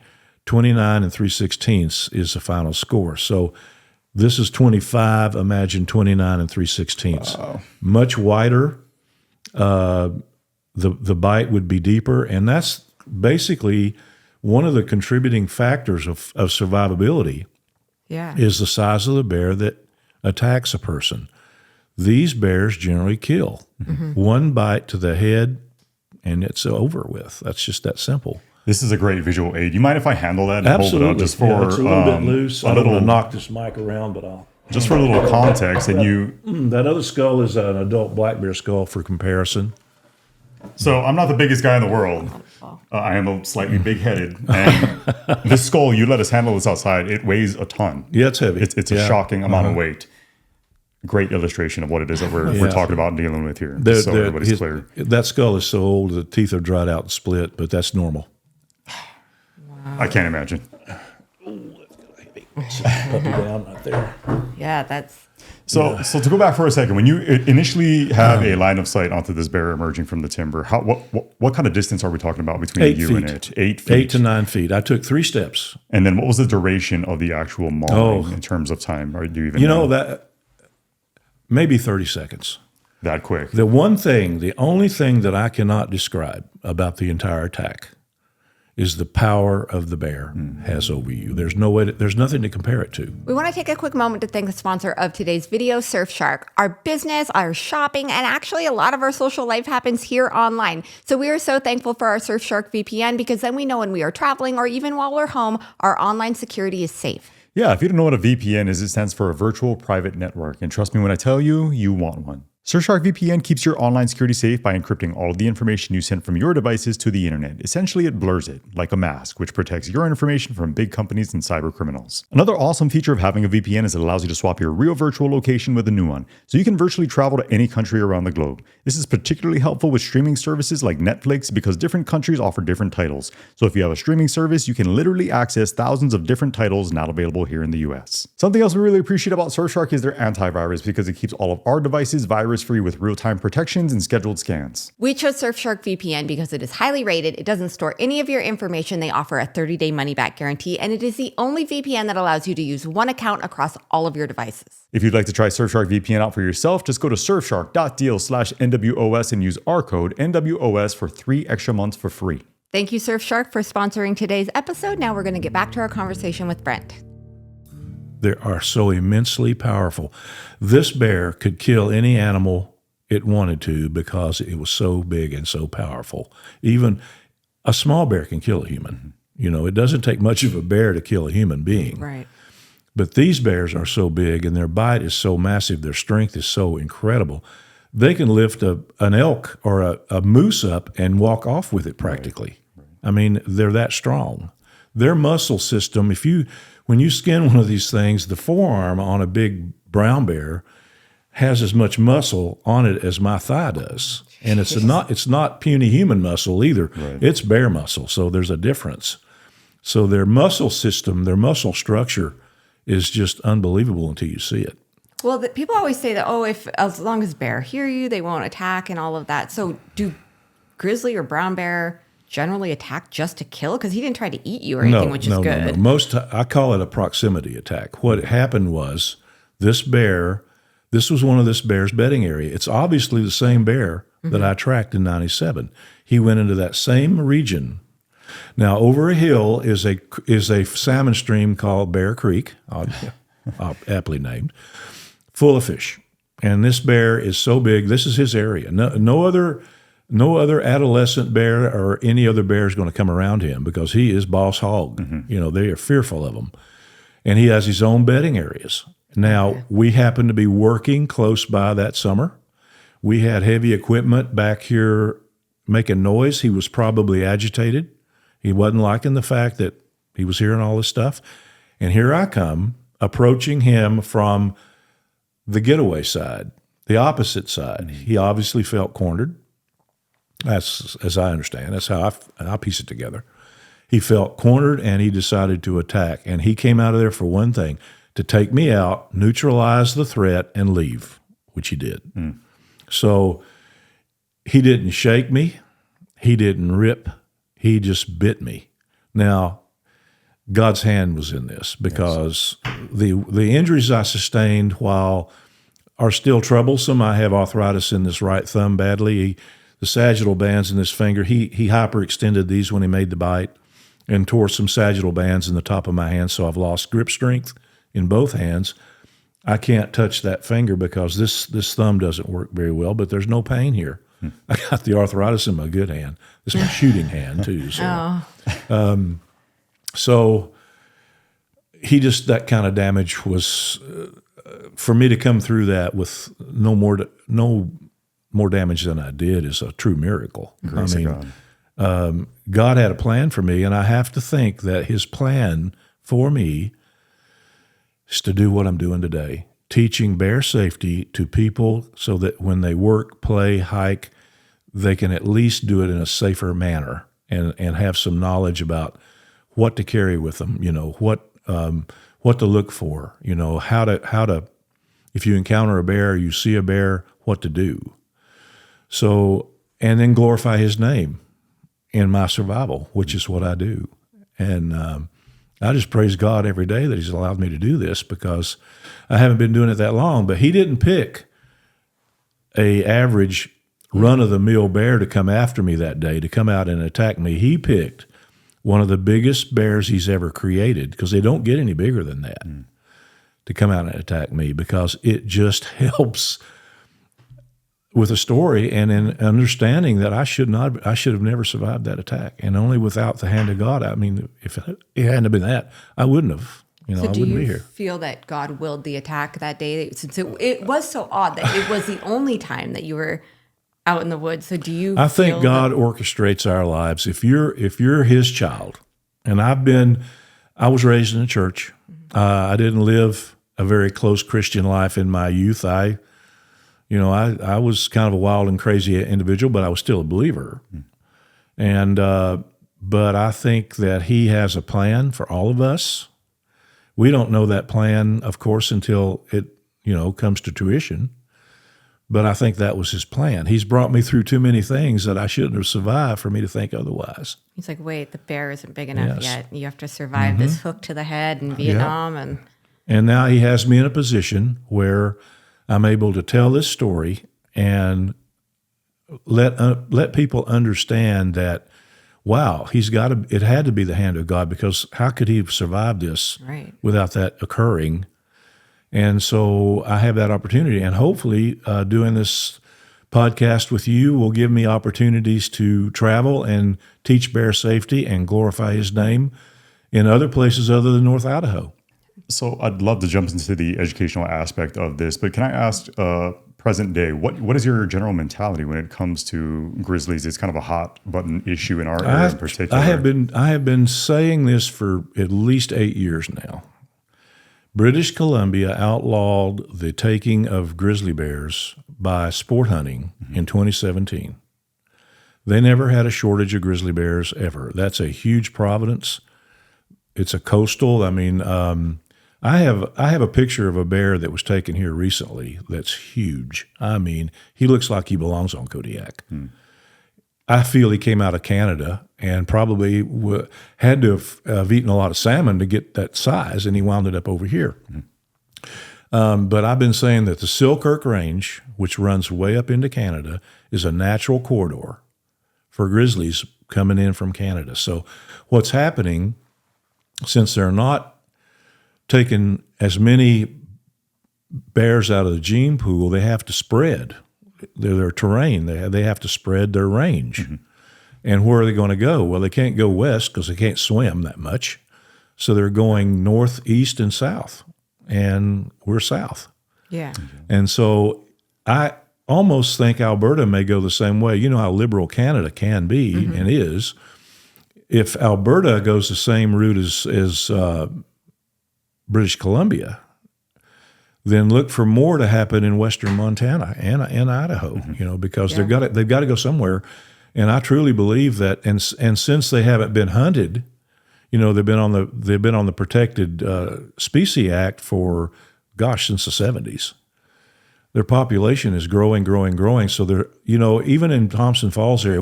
29 and 3/16 is the final score. So this is 25, imagine 29 and 3/16. Wow. Much wider. The bite would be deeper, and that's basically one of the contributing factors of survivability Yeah. is the size of the bear that attacks a person. These bears generally kill. One bite to the head, and it's over with. That's just that simple. This is a great visual aid. You mind if I handle that and hold it Absolutely. up just for Yeah, it's a little bit loose. a I don't want little to knock this mic around, but I'll. just for a little context? And you, That other skull is an adult black bear skull for comparison. so I'm not the biggest guy in the world. I am a slightly big-headed, and this skull, you let us handle this outside. It weighs a ton. Yeah, it's heavy. It's a shocking amount of weight. Great illustration of what it is that we're talking about and dealing with here. So everybody's clear. That skull is so old, the teeth are dried out and split, but that's normal. I can't imagine. Puppy down right there. Yeah, that's So to go back for a second, when you initially have a line of sight onto this bear emerging from the timber, what kind of distance are we talking about between 8 you feet. and it? 8 feet. 8 to 9 feet. I took 3 steps. And then what was the duration of the actual mauling in terms of time? Or do you even know that maybe 30 seconds. that quick? The only thing that I cannot describe about the entire attack is the power of the bear has over you. There's nothing to compare it to. We want to take a quick moment to thank the sponsor of today's video, Surfshark. Our business, our shopping, and actually a lot of our social life happens here online. So we are so thankful for our Surfshark VPN because then we know when we are traveling or even while we're home, our online security is safe. Yeah, if you don't know what a VPN is, it stands for a virtual private network. And trust me when I tell you, you want one. Surfshark VPN keeps your online security safe by encrypting all of the information you send from your devices to the internet. Essentially, it blurs it, like a mask, which protects your information from big companies and cyber criminals. Another awesome feature of having a VPN is it allows you to swap your real virtual location with a new one, so you can virtually travel to any country around the globe. This is particularly helpful with streaming services like Netflix because different countries offer different titles. So if you have a streaming service, you can literally access thousands of different titles not available here in the US. Something else we really appreciate about Surfshark is their antivirus because it keeps all of our devices virus-free with real-time protections and scheduled scans. We chose Surfshark VPN because it is highly rated, it doesn't store any of your information, they offer a 30-day money-back guarantee, and it is the only VPN that allows you to use one account across all of your devices. If you'd like to try Surfshark VPN out for yourself, just go to surfshark.deal/NWOS and use our code NWOS for 3 extra months for free. Thank you, Surfshark, for sponsoring today's episode. Now we're going to get back to our conversation with Brent. They are so immensely powerful. This bear could kill any animal it wanted to because it was so big and so powerful. Even a small bear can kill a human. You know, it doesn't take much of a bear to kill a human being. Right. But these bears are so big and their bite is so massive, their strength is so incredible. They can lift an elk or a moose up and walk off with it practically. Right. I mean, they're that strong. Their muscle system, when you skin one of these things, the forearm on a big brown bear has as much muscle on it as my thigh does. And it's not puny human muscle either. Right. It's bear muscle, so there's a difference. So their muscle system, their muscle structure is just unbelievable until you see it. Well, people always say that, as long as bear hear you, they won't attack and all of that. So do grizzly or brown bear generally attack just to kill? Because he didn't try to eat you or anything, which is good. No. I call it a proximity attack. What happened was this was one of this bear's bedding area. It's obviously the same bear that I tracked in 97. He went into that same region. Now, over a hill is a salmon stream called Bear Creek, aptly named, full of fish. And this bear is so big, this is his area. No other adolescent bear or any other bear is going to come around him because he is boss hog. Mm-hmm. You know, they are fearful of him. And he has his own bedding areas. Now, we happened to be working close by that summer. We had heavy equipment back here making noise. He was probably agitated. He wasn't liking the fact that he was hearing all this stuff. And here I come, approaching him from the getaway side, the opposite side. He obviously felt cornered. That's, as I understand, that's how I piece it together. He felt cornered and he decided to attack. And he came out of there for one thing, to take me out, neutralize the threat, and leave, which he did. So he didn't shake me. He didn't rip. He just bit me. Now, God's hand was in this because the injuries I sustained while are still troublesome. I have arthritis in this right thumb badly. The sagittal bands in this finger, he hyperextended these when he made the bite and tore some sagittal bands in the top of my hand, so I've lost grip strength in both hands. I can't touch that finger because this thumb doesn't work very well, but there's no pain here. I got the arthritis in my good hand. This is my shooting hand, too. So, so he just, that kind of damage was, for me to come through that with no more damage than I did is a true miracle. Grace of God. God had a plan for me, and I have to think that his plan for me is to do what I'm doing today, teaching bear safety to people so that when they work, play, hike, they can at least do it in a safer manner and have some knowledge about what to carry with them, what to look for, how to, if you encounter a bear, you see a bear, what to do. So, and then glorify his name in my survival, which is what I do. And I just praise God every day that he's allowed me to do this because I haven't been doing it that long, but he didn't pick a average run-of-the-mill bear to come after me that day, to come out and attack me. He picked one of the biggest bears he's ever created, because they don't get any bigger than that, to come out and attack me, because it just helps with a story and in understanding that I should have never survived that attack. And only without the hand of God, I mean, if it hadn't been that, I wouldn't have. I wouldn't be here. Feel that God willed the attack that day? Since it was so odd that it was the only time that you were out in the woods. So do you? I think God orchestrates our lives. If you're his child, and I was raised in a church. I didn't live a very close Christian life in my youth. I was kind of a wild and crazy individual, but I was still a believer. And but I think that he has a plan for all of us. We don't know that plan, of course, until it comes to fruition. But I think that was his plan. He's brought me through too many things that I shouldn't have survived for me to think otherwise. He's like, wait, the bear isn't big enough yet. You have to survive this hook to the head in Vietnam. And now he has me in a position where I'm able to tell this story and let people understand that, wow, it had to be the hand of God, because how could he have survived this without that occurring? And so I have that opportunity, and hopefully doing this podcast with you will give me opportunities to travel and teach bear safety and glorify his name in other places other than North Idaho. So I'd love to jump into the educational aspect of this, but can I ask, present day, what is your general mentality when it comes to grizzlies? It's kind of a hot button issue in our area in particular. I have been saying this for at least 8 years now. British Columbia outlawed the taking of grizzly bears by sport hunting in 2017. They never had a shortage of grizzly bears ever. That's a huge providence. It's a coastal. I mean, I have a picture of a bear that was taken here recently that's huge. I mean, he looks like he belongs on Kodiak. I feel he came out of Canada and probably had to have eaten a lot of salmon to get that size, and he wound it up over here. But I've been saying that the Selkirk Range, which runs way up into Canada, is a natural corridor for grizzlies coming in from Canada. So what's happening, since they're not taking as many bears out of the gene pool, they have to spread their terrain. They have to spread their range. And where are they going to go? Well, they can't go west because they can't swim that much. So they're going north, east, and south. And we're south. Yeah. And so I almost think Alberta may go the same way. You know how liberal Canada can be and is. If Alberta goes the same route as British Columbia, then look for more to happen in western Montana and Idaho, because they've got to go somewhere. And I truly believe that, and since they haven't been hunted, they've been on the Protected Species Act for, since the 70s. Their population is growing. So they're, even in Thompson Falls area,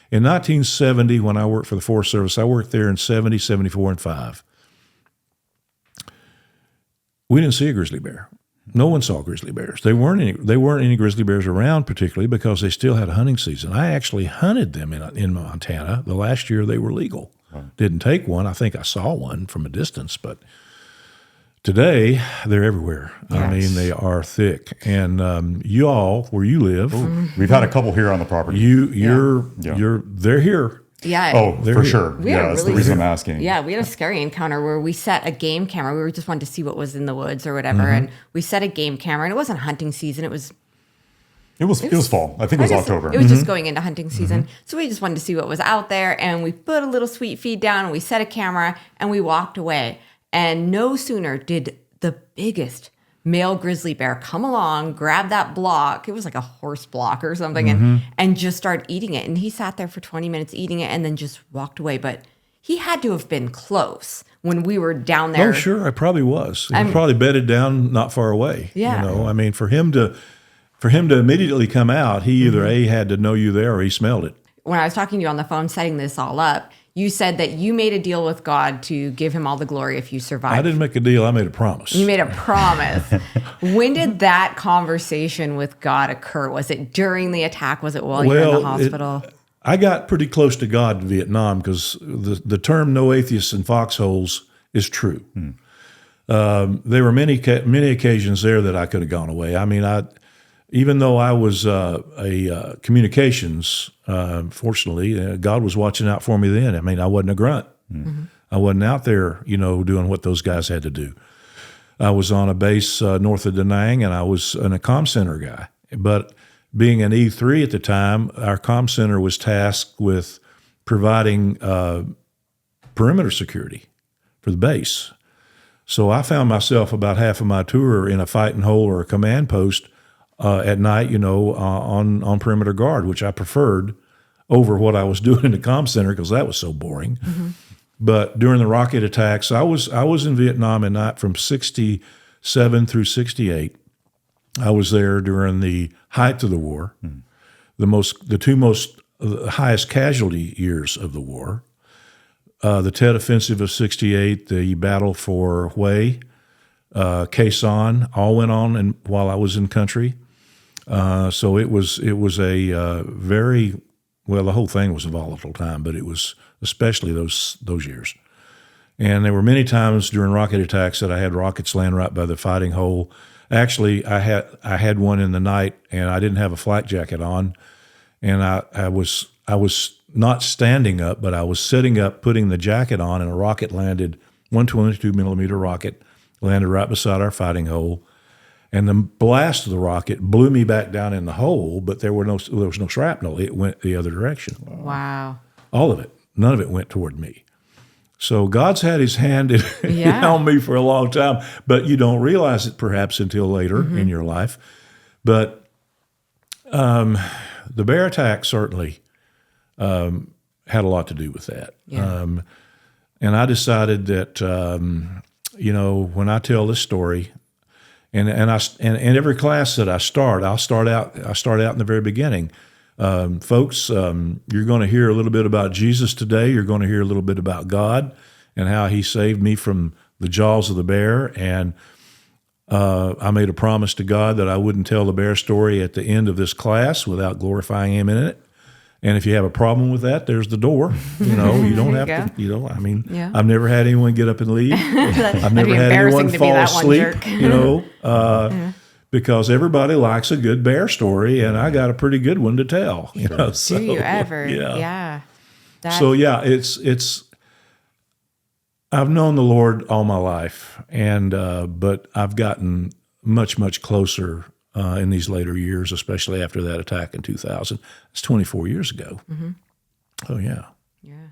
in 1970, when I worked for the Forest Service, I worked there in 70, 74, and 5. We didn't see a grizzly bear. No one saw grizzly bears. There weren't any grizzly bears around, particularly because they still had a hunting season. I actually hunted them in Montana the last year they were legal. Didn't take one. I think I saw one from a distance, but today they're everywhere. Yes. I mean, they are thick. And you all, where you live, we've had a couple here on the property. They're here. Yeah. Oh, for sure. Yeah, that's the reason I'm asking. Yeah, we had a scary encounter where we set a game camera. We just wanted to see what was in the woods or whatever, and we set a game camera, and it wasn't hunting season. It was fall. I think it was October. It was just going into hunting season. So we just wanted to see what was out there, and we put a little sweet feed down, and we set a camera, and we walked away. And no sooner did the biggest male grizzly bear come along, grab that block. It was like a horse block or something, and just start eating it. And he sat there for 20 minutes eating it and then just walked away. But he had to have been close when we were down there. Oh, sure. I probably was. He probably bedded down not far away. Yeah. I mean, for him to immediately come out, he either had to know you there or he smelled it. When I was talking to you on the phone, setting this all up, you said that you made a deal with God to give him all the glory if you survived. I didn't make a deal. I made a promise. You made a promise. When did that conversation with God occur? Was it during the attack? Was it while you were in the hospital? I got pretty close to God in Vietnam because the term "no atheists in foxholes" is true. There were many occasions there that I could have gone away. I mean, even though I was a communications, fortunately, God was watching out for me then. I mean, I wasn't a grunt. I wasn't out there, doing what those guys had to do. I was on a base north of Da Nang, and I was a comm center guy. But being an E3 at the time, our comm center was tasked with providing perimeter security for the base. So I found myself about half of my tour in a fighting hole or a command post at night, on perimeter guard, which I preferred over what I was doing in the comm center because that was so boring. But during the rocket attacks, I was in Vietnam at night from 67 through 68. I was there during the height of the war, the highest casualty years of the war. The Tet Offensive of 68, the battle for Hue, Khe Sanh, all went on while I was in country. So it was a very, well, the whole thing was a volatile time, but it was especially those years. And there were many times during rocket attacks that I had rockets land right by the fighting hole. Actually, I had one in the night, and I didn't have a flak jacket on, and I was not standing up, but I was sitting up, putting the jacket on, and a rocket landed, 122 millimeter rocket landed right beside our fighting hole. And the blast of the rocket blew me back down in the hole, but there was no shrapnel. It went the other direction. Wow. All of it. None of it went toward me. So God's had his hand on me for a long time, but you don't realize it perhaps until later in your life. But the bear attack certainly had a lot to do with that. Yeah. And I decided that, when I tell this story, and every class that I start, I'll start out in the very beginning. Folks, you're going to hear a little bit about Jesus today. You're going to hear a little bit about God and how he saved me from the jaws of the bear. And I made a promise to God that I wouldn't tell the bear story at the end of this class without glorifying him in it. And if you have a problem with that, there's the door. You don't have to, I've never had anyone get up and leave. I've never had anyone fall asleep, because everybody likes a good bear story, and I got a pretty good one to tell. Do you ever? Yeah. It's I've known the Lord all my life, and but I've gotten much, much closer in these later years, especially after that attack in 2000. It's 24 years ago. Oh, yeah. Yeah.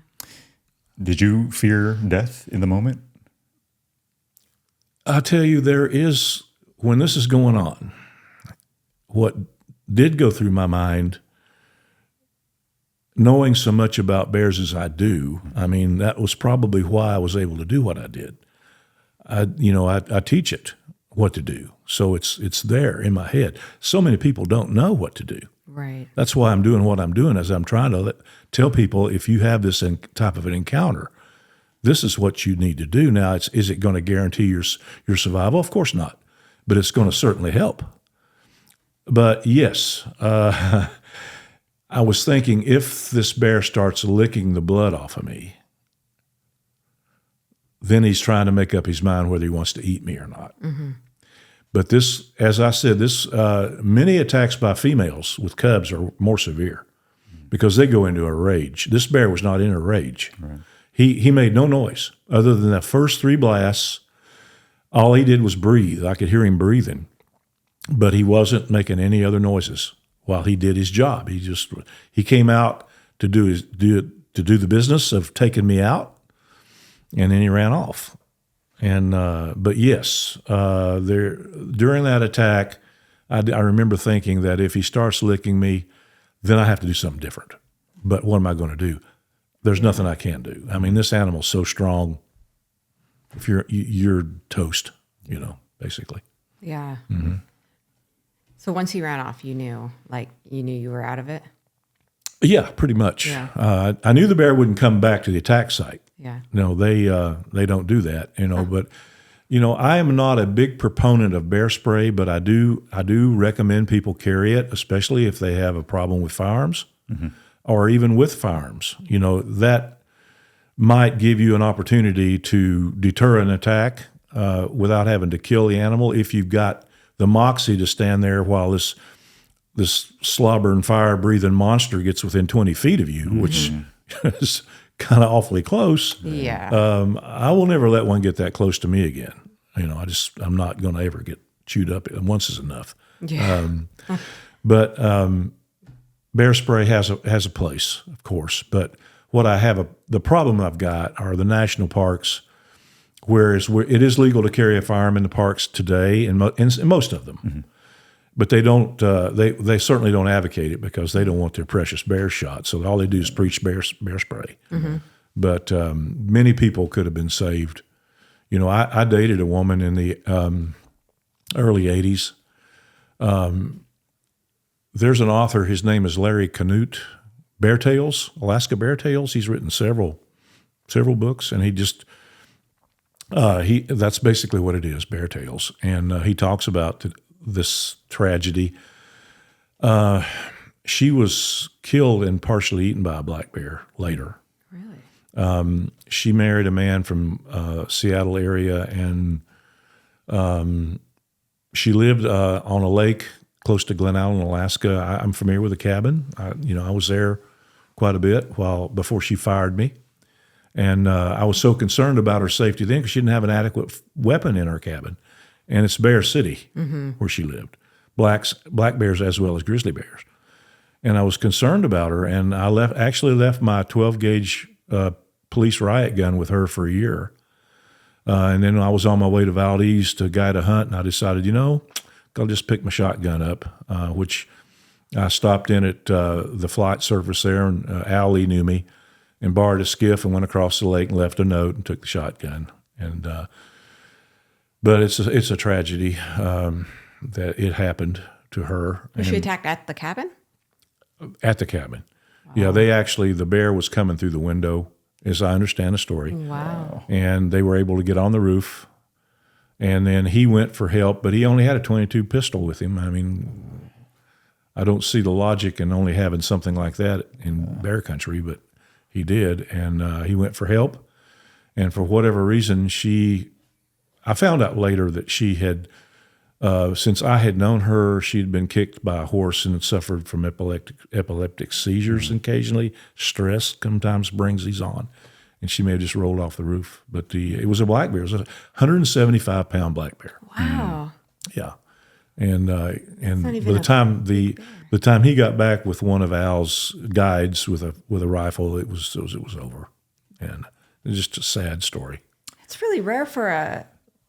Did you fear death in the moment? I'll tell you, when this is going on, what did go through my mind knowing so much about bears as I do, I mean, that was probably why I was able to do what I did. I teach it what to do. So it's there in my head. So many people don't know what to do. Right. That's why I'm doing what I'm doing, as I'm trying to tell people, if you have this type of an encounter, this is what you need to do. Now, is it going to guarantee your survival? Of course not, but it's going to certainly help. But yes, I was thinking, if this bear starts licking the blood off of me, then he's trying to make up his mind whether he wants to eat me or not. Mm-hmm. But this, as I said, many attacks by females with cubs are more severe because they go into a rage. This bear was not in a rage. Right. He made no noise other than the first 3 blasts. All he did was breathe. I could hear him breathing, but he wasn't making any other noises while he did his job. He came out to do the business of taking me out, and then he ran off. And but yes, during that attack, I remember thinking that if he starts licking me, then I have to do something different. But what am I going to do? There's nothing I can do. I mean, this animal's so strong. If you're toast, basically. Yeah. Mm-hmm. So once he ran off, you knew you were out of it? Yeah, pretty much. Yeah. I knew the bear wouldn't come back to the attack site. Yeah. No, they don't do that, but I am not a big proponent of bear spray, but I do recommend people carry it, especially if they have a problem with firearms, mm-hmm. or even with firearms. That might give you an opportunity to deter an attack without having to kill the animal, if you've got the moxie to stand there while this slobbering, fire-breathing monster gets within 20 feet of you, mm-hmm. which is kind of awfully close. Yeah. I will never let one get that close to me again. I'm not going to ever get chewed up. Once is enough. Yeah. But bear spray has a place, of course. But the problem I've got are the national parks, where it is legal to carry a firearm in the parks today, in most of them. Mm-hmm. But they don't. They certainly don't advocate it because they don't want their precious bears shot. So all they do is preach bear spray. Mm-hmm. But many people could have been saved. I dated a woman in the early '80s. There's an author. His name is Larry Canute. Bear Tales, Alaska Bear Tales. He's written several books, and that's basically what it is, Bear Tales. And he talks about this tragedy. She was killed and partially eaten by a black bear later. Really? She married a man from Seattle area, and she lived on a lake close to Glen Allen, Alaska. I'm familiar with the cabin. I was there quite a bit before she fired me. And I was so concerned about her safety then because she didn't have an adequate weapon in her cabin. And it's Bear City, mm-hmm. where she lived. Black bears as well as grizzly bears. And I was concerned about her, and I actually left my 12-gauge police riot gun with her for a year. And then I was on my way to Valdez to guide a hunt, and I decided, I'll just pick my shotgun up, which I stopped in at the flight surface there, and Al Lee knew me, and borrowed a skiff and went across the lake and left a note and took the shotgun. And but it's a tragedy that it happened to her. Was she attacked at the cabin? At the cabin. Wow. Yeah, the bear was coming through the window, as I understand the story. Wow. And they were able to get on the roof. And then he went for help, but he only had a .22 pistol with him. I mean, I don't see the logic in only having something like that in bear country, but he did. And he went for help. And for whatever reason, I found out later that she had, since I had known her, she'd been kicked by a horse and had suffered from epileptic seizures occasionally. Stress sometimes brings these on. And she may have just rolled off the roof. But it was a black bear. It was a 175-pound black bear. Wow. Yeah. And by the time he got back with one of Al's guides with a rifle, it was over. And it was just a sad story. It's really rare for a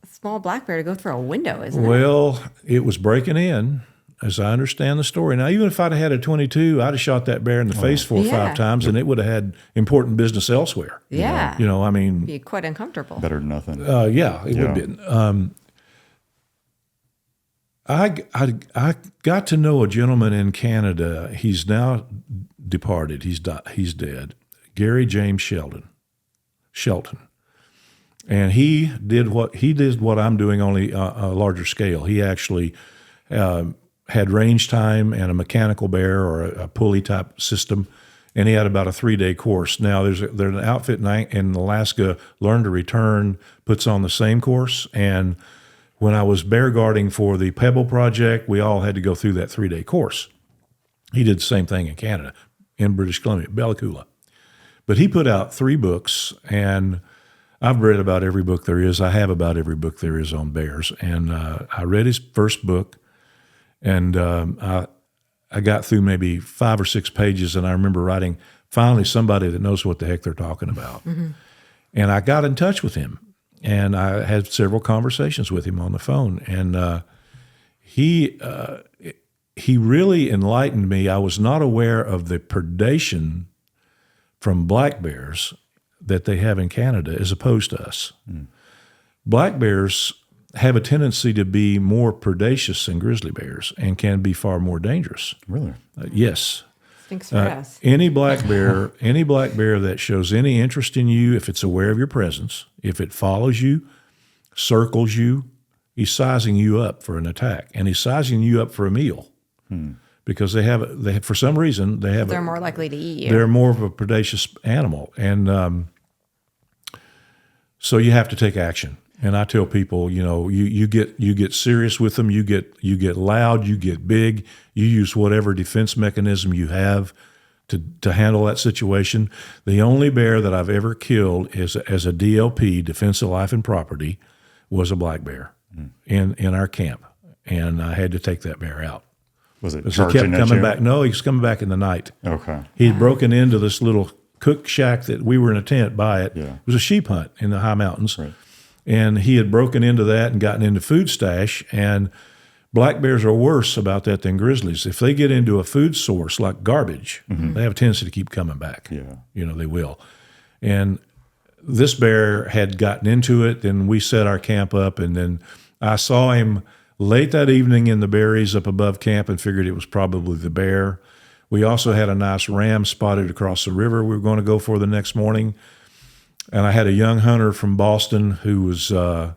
small black bear to go through a window, isn't it? Well, it was breaking in, as I understand the story. Now, even if I'd have had a 22, I'd have shot that bear in the face 4 or 5 times, and it would have had important business elsewhere. Yeah. You know, I mean, Be quite uncomfortable. Better than nothing. yeah, it would be. I got to know a gentleman in Canada. He's now departed. He's dead. Gary James Shelton. And he did what I'm doing, only a larger scale. He actually had range time and a mechanical bear or a pulley type system, and he had about a 3-day course. Now there's an outfit in Alaska, Learn to Return, puts on the same course. And when I was bear guarding for the Pebble Project, we all had to go through that 3-day course. He did the same thing in Canada, in British Columbia, Bellacoola. But he put out 3 books, and I've read about every book there is. I have about every book there is on bears. And I read his first book, and I got through maybe 5 or 6 pages, and I remember writing, finally, somebody that knows what the heck they're talking about. Mm-hmm. And I got in touch with him, and I had several conversations with him on the phone. And he really enlightened me. I was not aware of the predation from black bears that they have in Canada as opposed to us. Mm. Black bears have a tendency to be more predacious than grizzly bears and can be far more dangerous. Really? Yes. Stinks for us. Any black bear that shows any interest in you, if it's aware of your presence, if it follows you, circles you, he's sizing you up for an attack, and he's sizing you up for a meal. Hmm. Because they have for some reason they're more likely to eat you. They're more of a predacious animal, and so you have to take action. And I tell people, you know, you get serious with them. You get loud. You get big. You use whatever defense mechanism you have to handle that situation. The only bear that I've ever killed as a DLP, Defense of Life and Property, was a black bear in our camp, and I had to take that bear out. Was it He kept coming back. No, he was coming back in the night. Okay. He'd broken into this little cook shack that we were in a tent by it. Yeah. It was a sheep hunt in the high mountains. Right. And he had broken into that and gotten into food stash. And black bears are worse about that than grizzlies. If they get into a food source like garbage, they have a tendency to keep coming back. Yeah. You know, they will. And this bear had gotten into it, and we set our camp up, and then I saw him late that evening in the berries up above camp and figured it was probably the bear. We also had a nice ram spotted across the river we were going to go for the next morning. And I had a young hunter from Boston who was, like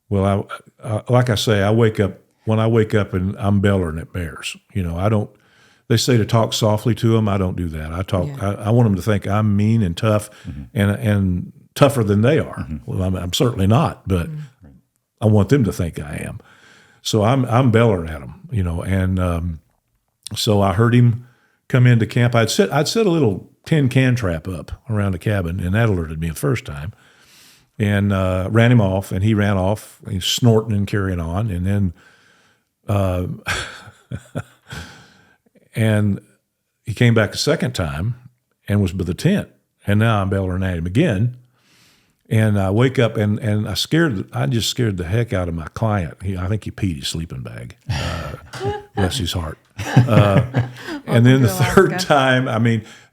I say, when I wake up and I'm bellering at bears. You know, they say to talk softly to them. I don't do that. I want them to think I'm mean and tough and tougher than they are. Mm-hmm. Well, I'm certainly not, but I want them to think I am. So I'm bellering at him, you know, and so I heard him come into camp. I'd set a little tin can trap up around the cabin, and that alerted me the first time, and ran him off, and he ran off. He's snorting and carrying on, and then and he came back a second time and was by the tent, and now I'm bellering at him again. And I wake up and I just scared the heck out of my client. I think he peed his sleeping bag. Bless his heart. And then the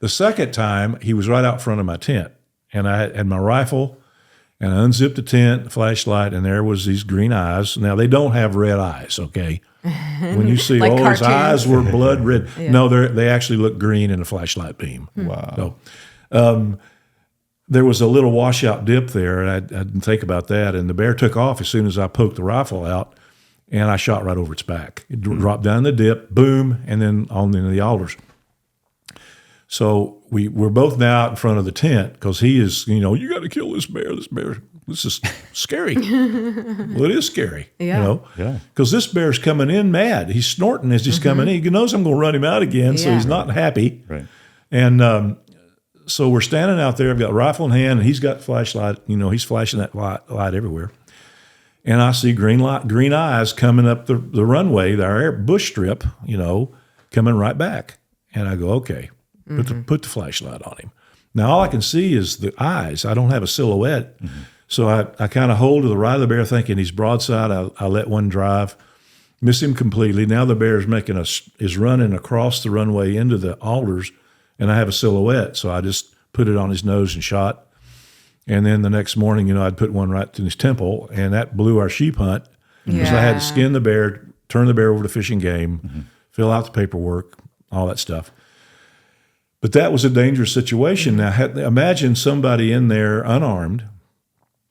second time, he was right out front of my tent. And I had my rifle, and I unzipped the tent, flashlight, and there was these green eyes. Now, they don't have red eyes, okay? When you see, like his eyes were blood red. Yeah. No, they actually look green in a flashlight beam. Wow. So, there was a little washout dip there, and I didn't think about that. And the bear took off as soon as I poked the rifle out, and I shot right over its back. It dropped down the dip, boom, and then on into the alders. So we're both now out in front of the tent because he is, you know, you got to kill this bear. This is scary. Well, it is scary, you know, because this bear's coming in mad. He's snorting as he's coming in. He knows I'm going to run him out again, so he's not happy. Right. And so we're standing out there. I've got a rifle in hand, and he's got flashlight. You know, he's flashing that light everywhere. And I see green eyes coming up the runway, our bush strip, you know, coming right back. And I go, okay, put the flashlight on him. Now, all I can see is the eyes. I don't have a silhouette. Mm-hmm. So I kind of hold to the right of the bear thinking he's broadside. I let one drive. miss him completely. Now the bear is running across the runway into the alders, and I have a silhouette, so I just put it on his nose and shot. And then the next morning, I'd put one right in his temple, and that blew our sheep hunt. Because I had to skin the bear, turn the bear over to Fish and Game, fill out the paperwork, all that stuff. But that was a dangerous situation. Now, imagine somebody in there unarmed.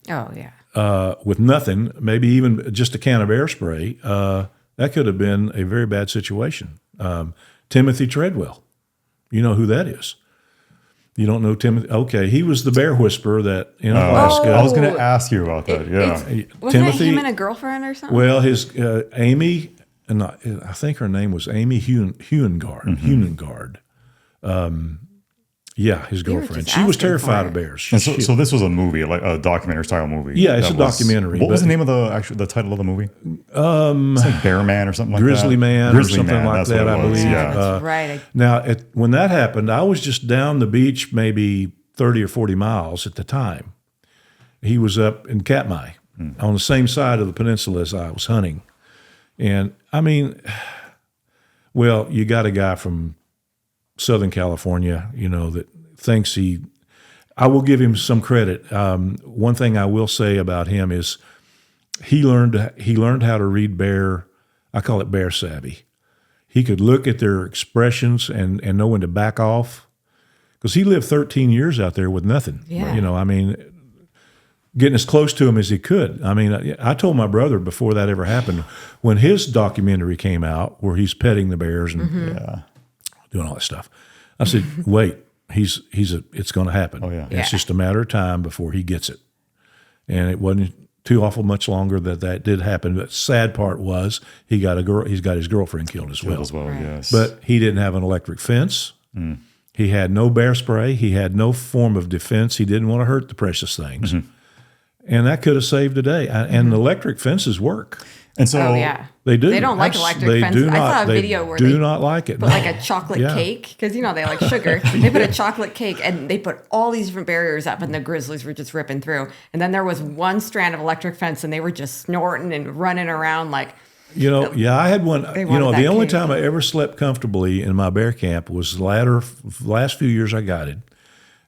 Oh, yeah. With nothing, maybe even just a can of bear spray. That could have been a very bad situation. Timothy Treadwell, you know who that is. You don't know Timothy? Okay, he was the bear whisperer that in Alaska. I was going to ask you about that. Wasn't it him and a girlfriend or something? Well, his Amy, and I think her name was Amy Hunengard. Yeah, his girlfriend. She was terrified of bears. And so this was a movie, like a documentary style movie. Yeah, it's a documentary. What was the name of the title of the movie? It's like Bear Man or something like Grizzly that. Man or something like that, I believe. Yeah, that's right. Now, when that happened, I was just down the beach maybe 30 or 40 miles at the time. He was up in Katmai on the same side of the peninsula as I was hunting. And, I mean, well, you got a guy from Southern California, that thinks I will give him some credit. One thing I will say about him is he learned how to read bear. I call it bear savvy. He could look at their expressions and know when to back off, because he lived 13 years out there with nothing. Yeah. I mean, getting as close to him as he could. I mean, I told my brother before that ever happened, when his documentary came out where he's petting the bears and doing all that stuff, I said, wait, it's going to happen. Oh, yeah. It's just a matter of time before he gets it. And it wasn't too awful much longer that did happen. But sad part was he's got his girlfriend killed as well. Right. Yes. But he didn't have an electric fence. He had no bear spray. He had no form of defense. He didn't want to hurt the precious things. And that could have saved a day. And electric fences work. And so they do. They don't like electric fences. I saw a video where they do not like it. Put like a chocolate cake, because they like sugar. They put a chocolate cake and they put all these different barriers up, and the grizzlies were just ripping through. And then there was one strand of electric fence, and they were just snorting and running around like. I had one. The only cake. time I ever slept comfortably in my bear camp was the last few years I guided,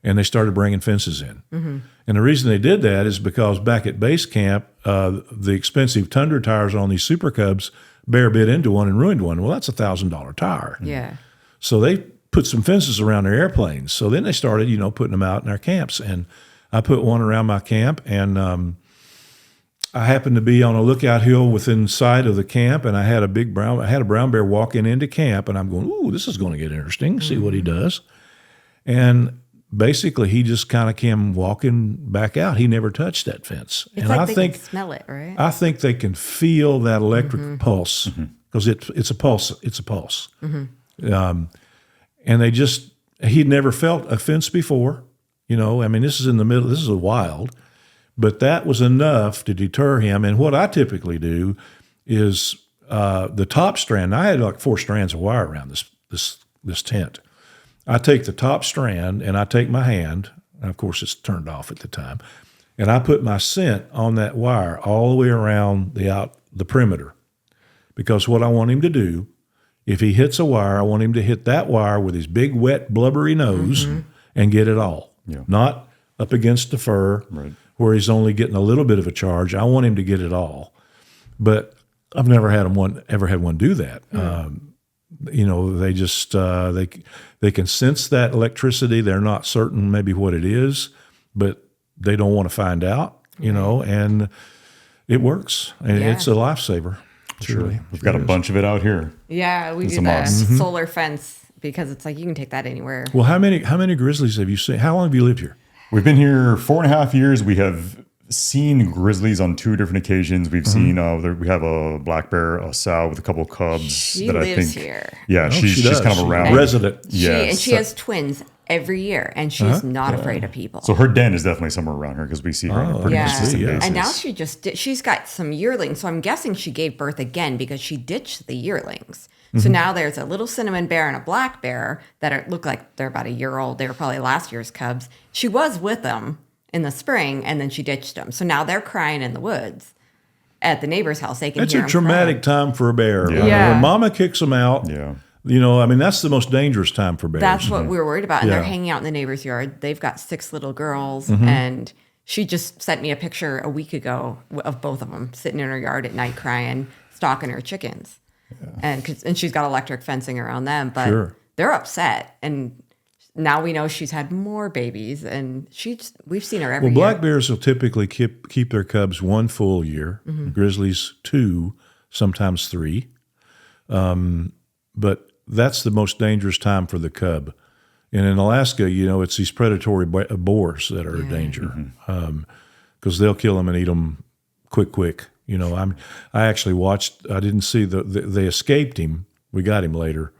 and they started bringing fences in. And the reason they did that is because back at base camp, the expensive Tundra tires on these Super Cubs, bear bit into one and ruined one. Well, that's $1,000 tire. Yeah. So they put some fences around their airplanes. So then they started, putting them out in our camps. And I put one around my camp, and I happened to be on a lookout hill within sight of the camp, and I had a brown bear walking into camp, and I'm going, ooh, this is going to get interesting. See what he does. And basically, he just kind of came walking back out. He never touched that fence. It's and like I they think can smell it, right? I think they can feel that electric pulse, because it's a pulse. It's a pulse. And he'd never felt a fence before. This is in the middle. This is a wild, but that was enough to deter him. And what I typically do is the top strand. I had like 4 strands of wire around this tent. I take the top strand and I take my hand, and of course it's turned off at the time, and I put my scent on that wire all the way around the perimeter. Because what I want him to do, if he hits a wire, I want him to hit that wire with his big, wet, blubbery nose and get it all. Yeah. Not up against the fur where he's only getting a little bit of a charge. I want him to get it all. But I've never had ever had one do that. They just they can sense that electricity. They're not certain maybe what it is, but they don't want to find out. And it works, and it's a lifesaver. Truly, we've got a bunch of it out here. Yeah, we do the solar fence, because it's like you can take that anywhere. Well, how many grizzlies have you seen? How long have you lived here? We've been here 4.5 years. We have seen grizzlies on 2 different occasions. We've seen we have a black bear, a sow with a couple of cubs. She lives here. Yeah, she's kind of around. Resident. She has twins every year, and she's not afraid of people. So her den is definitely somewhere around here, because we see her on a pretty consistent basis. And now she's got some yearlings, so I'm guessing she gave birth again because she ditched the yearlings. So now there's a little cinnamon bear and a black bear that look like they're about a year old. They were probably last year's cubs. She was with them in the spring, and then she ditched them. So now they're crying in the woods. at the neighbor's house. They can It's hear a 'em traumatic time for a bear. Yeah. Yeah. When mama kicks them out, Yeah. I mean, that's the most dangerous time for bears. That's what we were worried about. And they're Yeah. hanging out in the neighbor's yard. They've got 6 little girls. Mm-hmm. And she just sent me a picture a week ago of both of them sitting in her yard at night crying, stalking her chickens. And she's got electric fencing around them. But Sure. they're upset. And now we know she's had more babies. And we've seen her every Well, year. black bears will typically keep their cubs 1 full year. Grizzlies 2, sometimes 3. But that's the most dangerous time for the cub. And in Alaska, it's these predatory boars that are a danger because they'll kill them and eat them quick. I actually watched. I didn't see they escaped him. We got him later,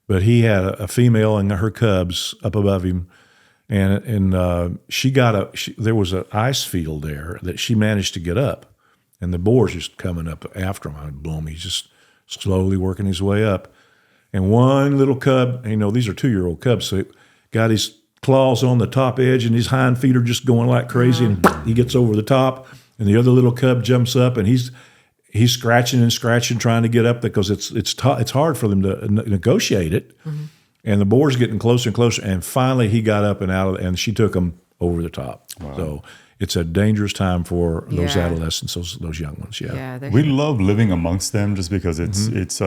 but he had a female and her cubs up above him, and she got there was an ice field there that she managed to get up, and the boar's just coming up after him. Boom! He's just slowly working his way up. And one little cub, these are 2-year-old cubs, so it got his claws on the top edge and his hind feet are just going like crazy. And he gets over the top, and the other little cub jumps up and he's scratching and scratching, trying to get up because it's hard for them to negotiate it. And the boar's getting closer and closer. And finally he got up and she took him over the top. Wow. So it's a dangerous time for those adolescents, those young ones. Yeah. We love living amongst them just because it's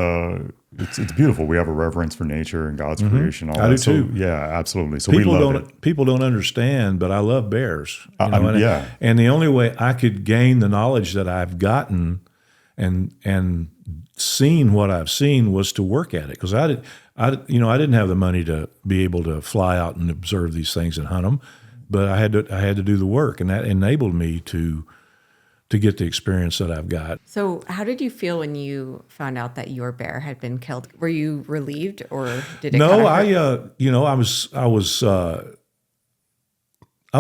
beautiful. We have a reverence for nature and God's creation. All I that. do too. So, yeah, absolutely. So People don't understand, but I love bears. Yeah. And the only way I could gain the knowledge that I've gotten and seen what I've seen was to work at it because I didn't have the money to be able to fly out and observe these things and hunt them. But I had to do the work, and that enabled me to get the experience that I've got. So how did you feel when you found out that your bear had been killed? Were you relieved, or did it? No, I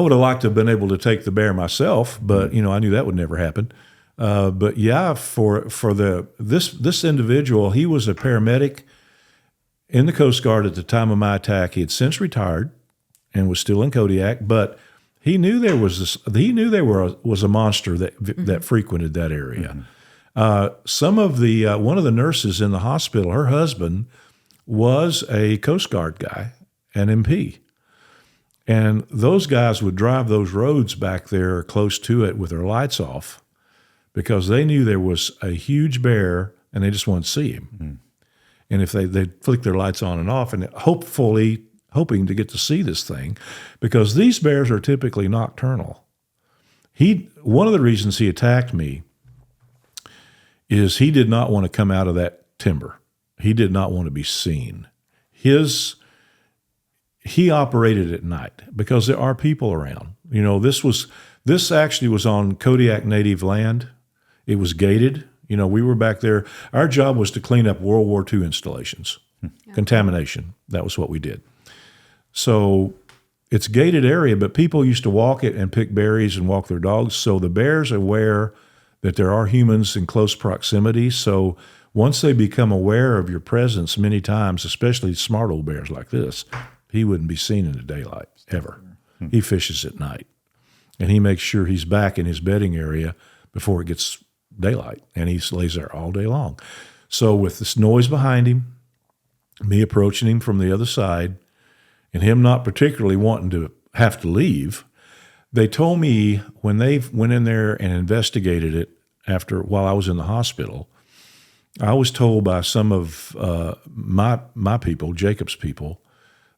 would have liked to have been able to take the bear myself, but I knew that would never happen. But yeah, for this individual, he was a paramedic in the Coast Guard at the time of my attack. He had since retired and was still in Kodiak, but he knew there was a monster that frequented that area. Some of one of the nurses in the hospital, her husband was a Coast Guard guy, an MP, and those guys would drive those roads back there close to it with their lights off because they knew there was a huge bear and they just wanted to see him. And if they'd flick their lights on and off, and hoping to get to see this thing, because these bears are typically nocturnal. One of the reasons he attacked me is he did not want to come out of that timber. He did not want to be seen. He operated at night because there are people around. This actually was on Kodiak Native land. It was gated. We were back there. Our job was to clean up World War II installations, contamination. That was what we did. So it's a gated area, but people used to walk it and pick berries and walk their dogs. So the bears are aware that there are humans in close proximity. So once they become aware of your presence many times, especially smart old bears like this, he wouldn't be seen in the daylight ever. He fishes at night, and he makes sure he's back in his bedding area before it gets daylight, and he lays there all day long. So with this noise behind him, me approaching him from the other side, and him not particularly wanting to have to leave, they told me when they went in there and investigated it while I was in the hospital, I was told by some of my people, Jacob's people,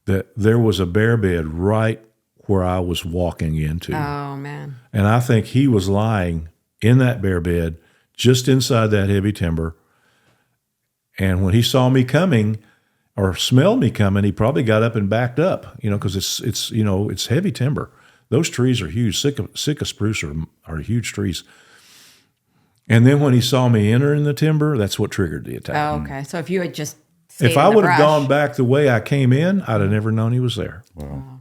that there was a bear bed right where I was walking into. Oh, man. And I think he was lying in that bear bed just inside that heavy timber. And when he saw me coming, or smelled me coming, he probably got up and backed up, because it's heavy timber. Those trees are huge. Sitka spruce are huge trees. And then when he saw me enter in the timber, that's what triggered the attack. Oh, okay. So if you had just stayed if I in the would have brush- gone back the way I came in, I'd have never known he was there. Wow.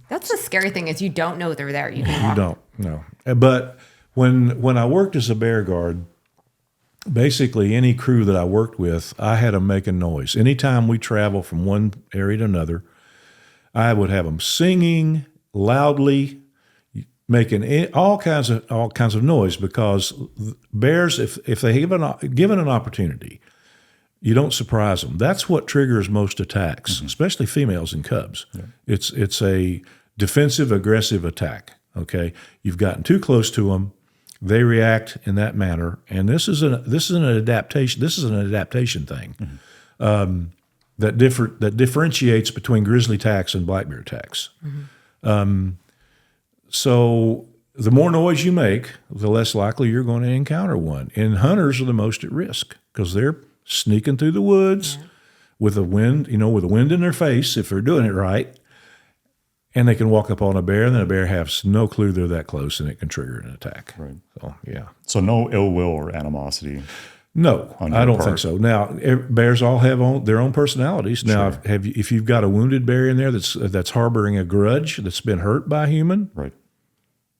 That's the scary thing is you don't know they're there. You can walk. You don't, no. But when I worked as a bear guard, basically any crew that I worked with, I had them making noise. Anytime we travel from one area to another, I would have them singing loudly. making all kinds of noise, because bears, if they given an opportunity, you don't surprise them. That's what triggers most attacks, especially females and cubs. Yeah. It's a defensive, aggressive attack. Okay, you've gotten too close to them, they react in that manner, and this is an adaptation. This is an adaptation thing that differentiates between grizzly attacks and black bear attacks. So the more noise you make, the less likely you're going to encounter one. And hunters are the most at risk because they're sneaking through the woods with the wind in their face if they're doing it right. And they can walk up on a bear, and then a bear has no clue they're that close, and it can trigger an attack. Right. So, yeah. So no ill will or animosity. No, I don't think so. Now, bears all have their own personalities. Now, if you've got a wounded bear in there that's harboring a grudge, that's been hurt by a human, right,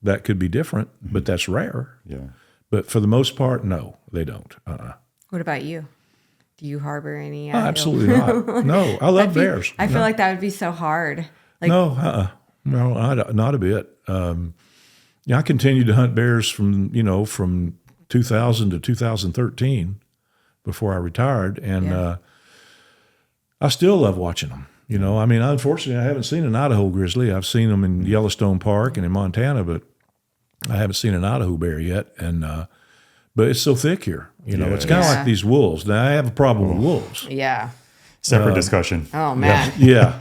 that could be different, but that's rare. Yeah. But for the most part, no, they don't. What about you? Do you harbor any? Absolutely not. No, I love bears. I feel like that would be so hard. Like, no, not a bit. I continued to hunt bears from 2000 to 2013 before I retired, and I still love watching them. I mean, unfortunately, I haven't seen an Idaho grizzly. I've seen them in Yellowstone Park and in Montana, but I haven't seen an Idaho bear yet. And but it's so thick here. It's kind of like these wolves. Now, I have a problem with wolves. Yeah. Separate discussion. Oh man. Yeah.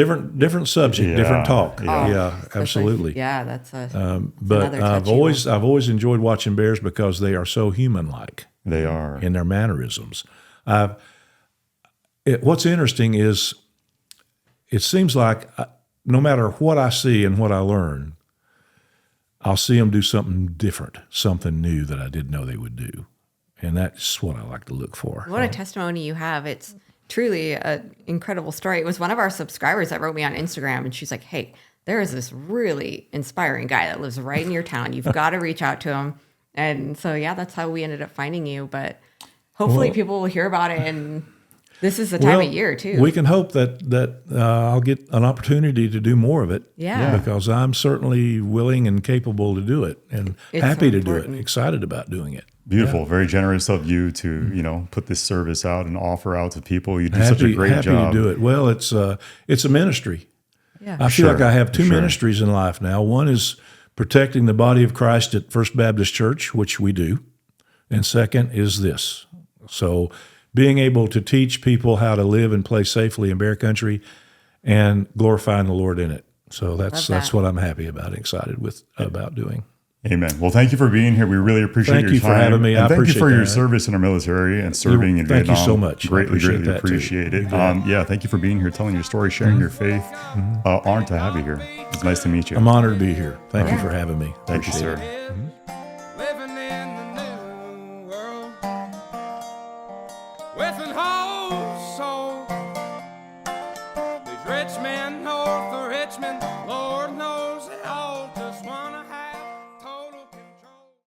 Different subject, different talk. Yeah, absolutely. Yeah, that's but I've always enjoyed watching bears because they are so human-like. They are in their mannerisms. What's interesting is it seems like no matter what I see and what I learn, I'll see them do something different, something new that I didn't know they would do, and that's what I like to look for. What a testimony you have! It's truly an incredible story. It was one of our subscribers that wrote me on Instagram, and she's like, "Hey, there is this really inspiring guy that lives right in your town. You've got to reach out to him." And so, that's how we ended up finding you. But hopefully people will hear about it, and this is the time of year, too. We can hope that I'll get an opportunity to do more of it. Yeah. Because I'm certainly willing and capable to do it, and happy to do it, excited about doing it. Beautiful. Yeah. Very generous of you to, put this service out and offer out to people. You do such a great job. Happy to do it. Well, it's a ministry. Yeah. I feel like I have two ministries in life now. One is protecting the body of Christ at First Baptist Church, which we do. And second is this. So being able to teach people how to live and play safely in bear country and glorifying the Lord in it. So that's what I'm happy about, excited about doing. Amen. Well, thank you for being here. We really appreciate your time. Thank you for having me. And thank you for your service in our military and serving in Vietnam. Thank you so much. Greatly appreciate it. Thank you for being here, telling your story, sharing your faith. Honored to have you here. It's nice to meet you. I'm honored to be here. Thank you for having me. Thank you, sir. Living in the new world with an whole soul. These rich men north of Richmond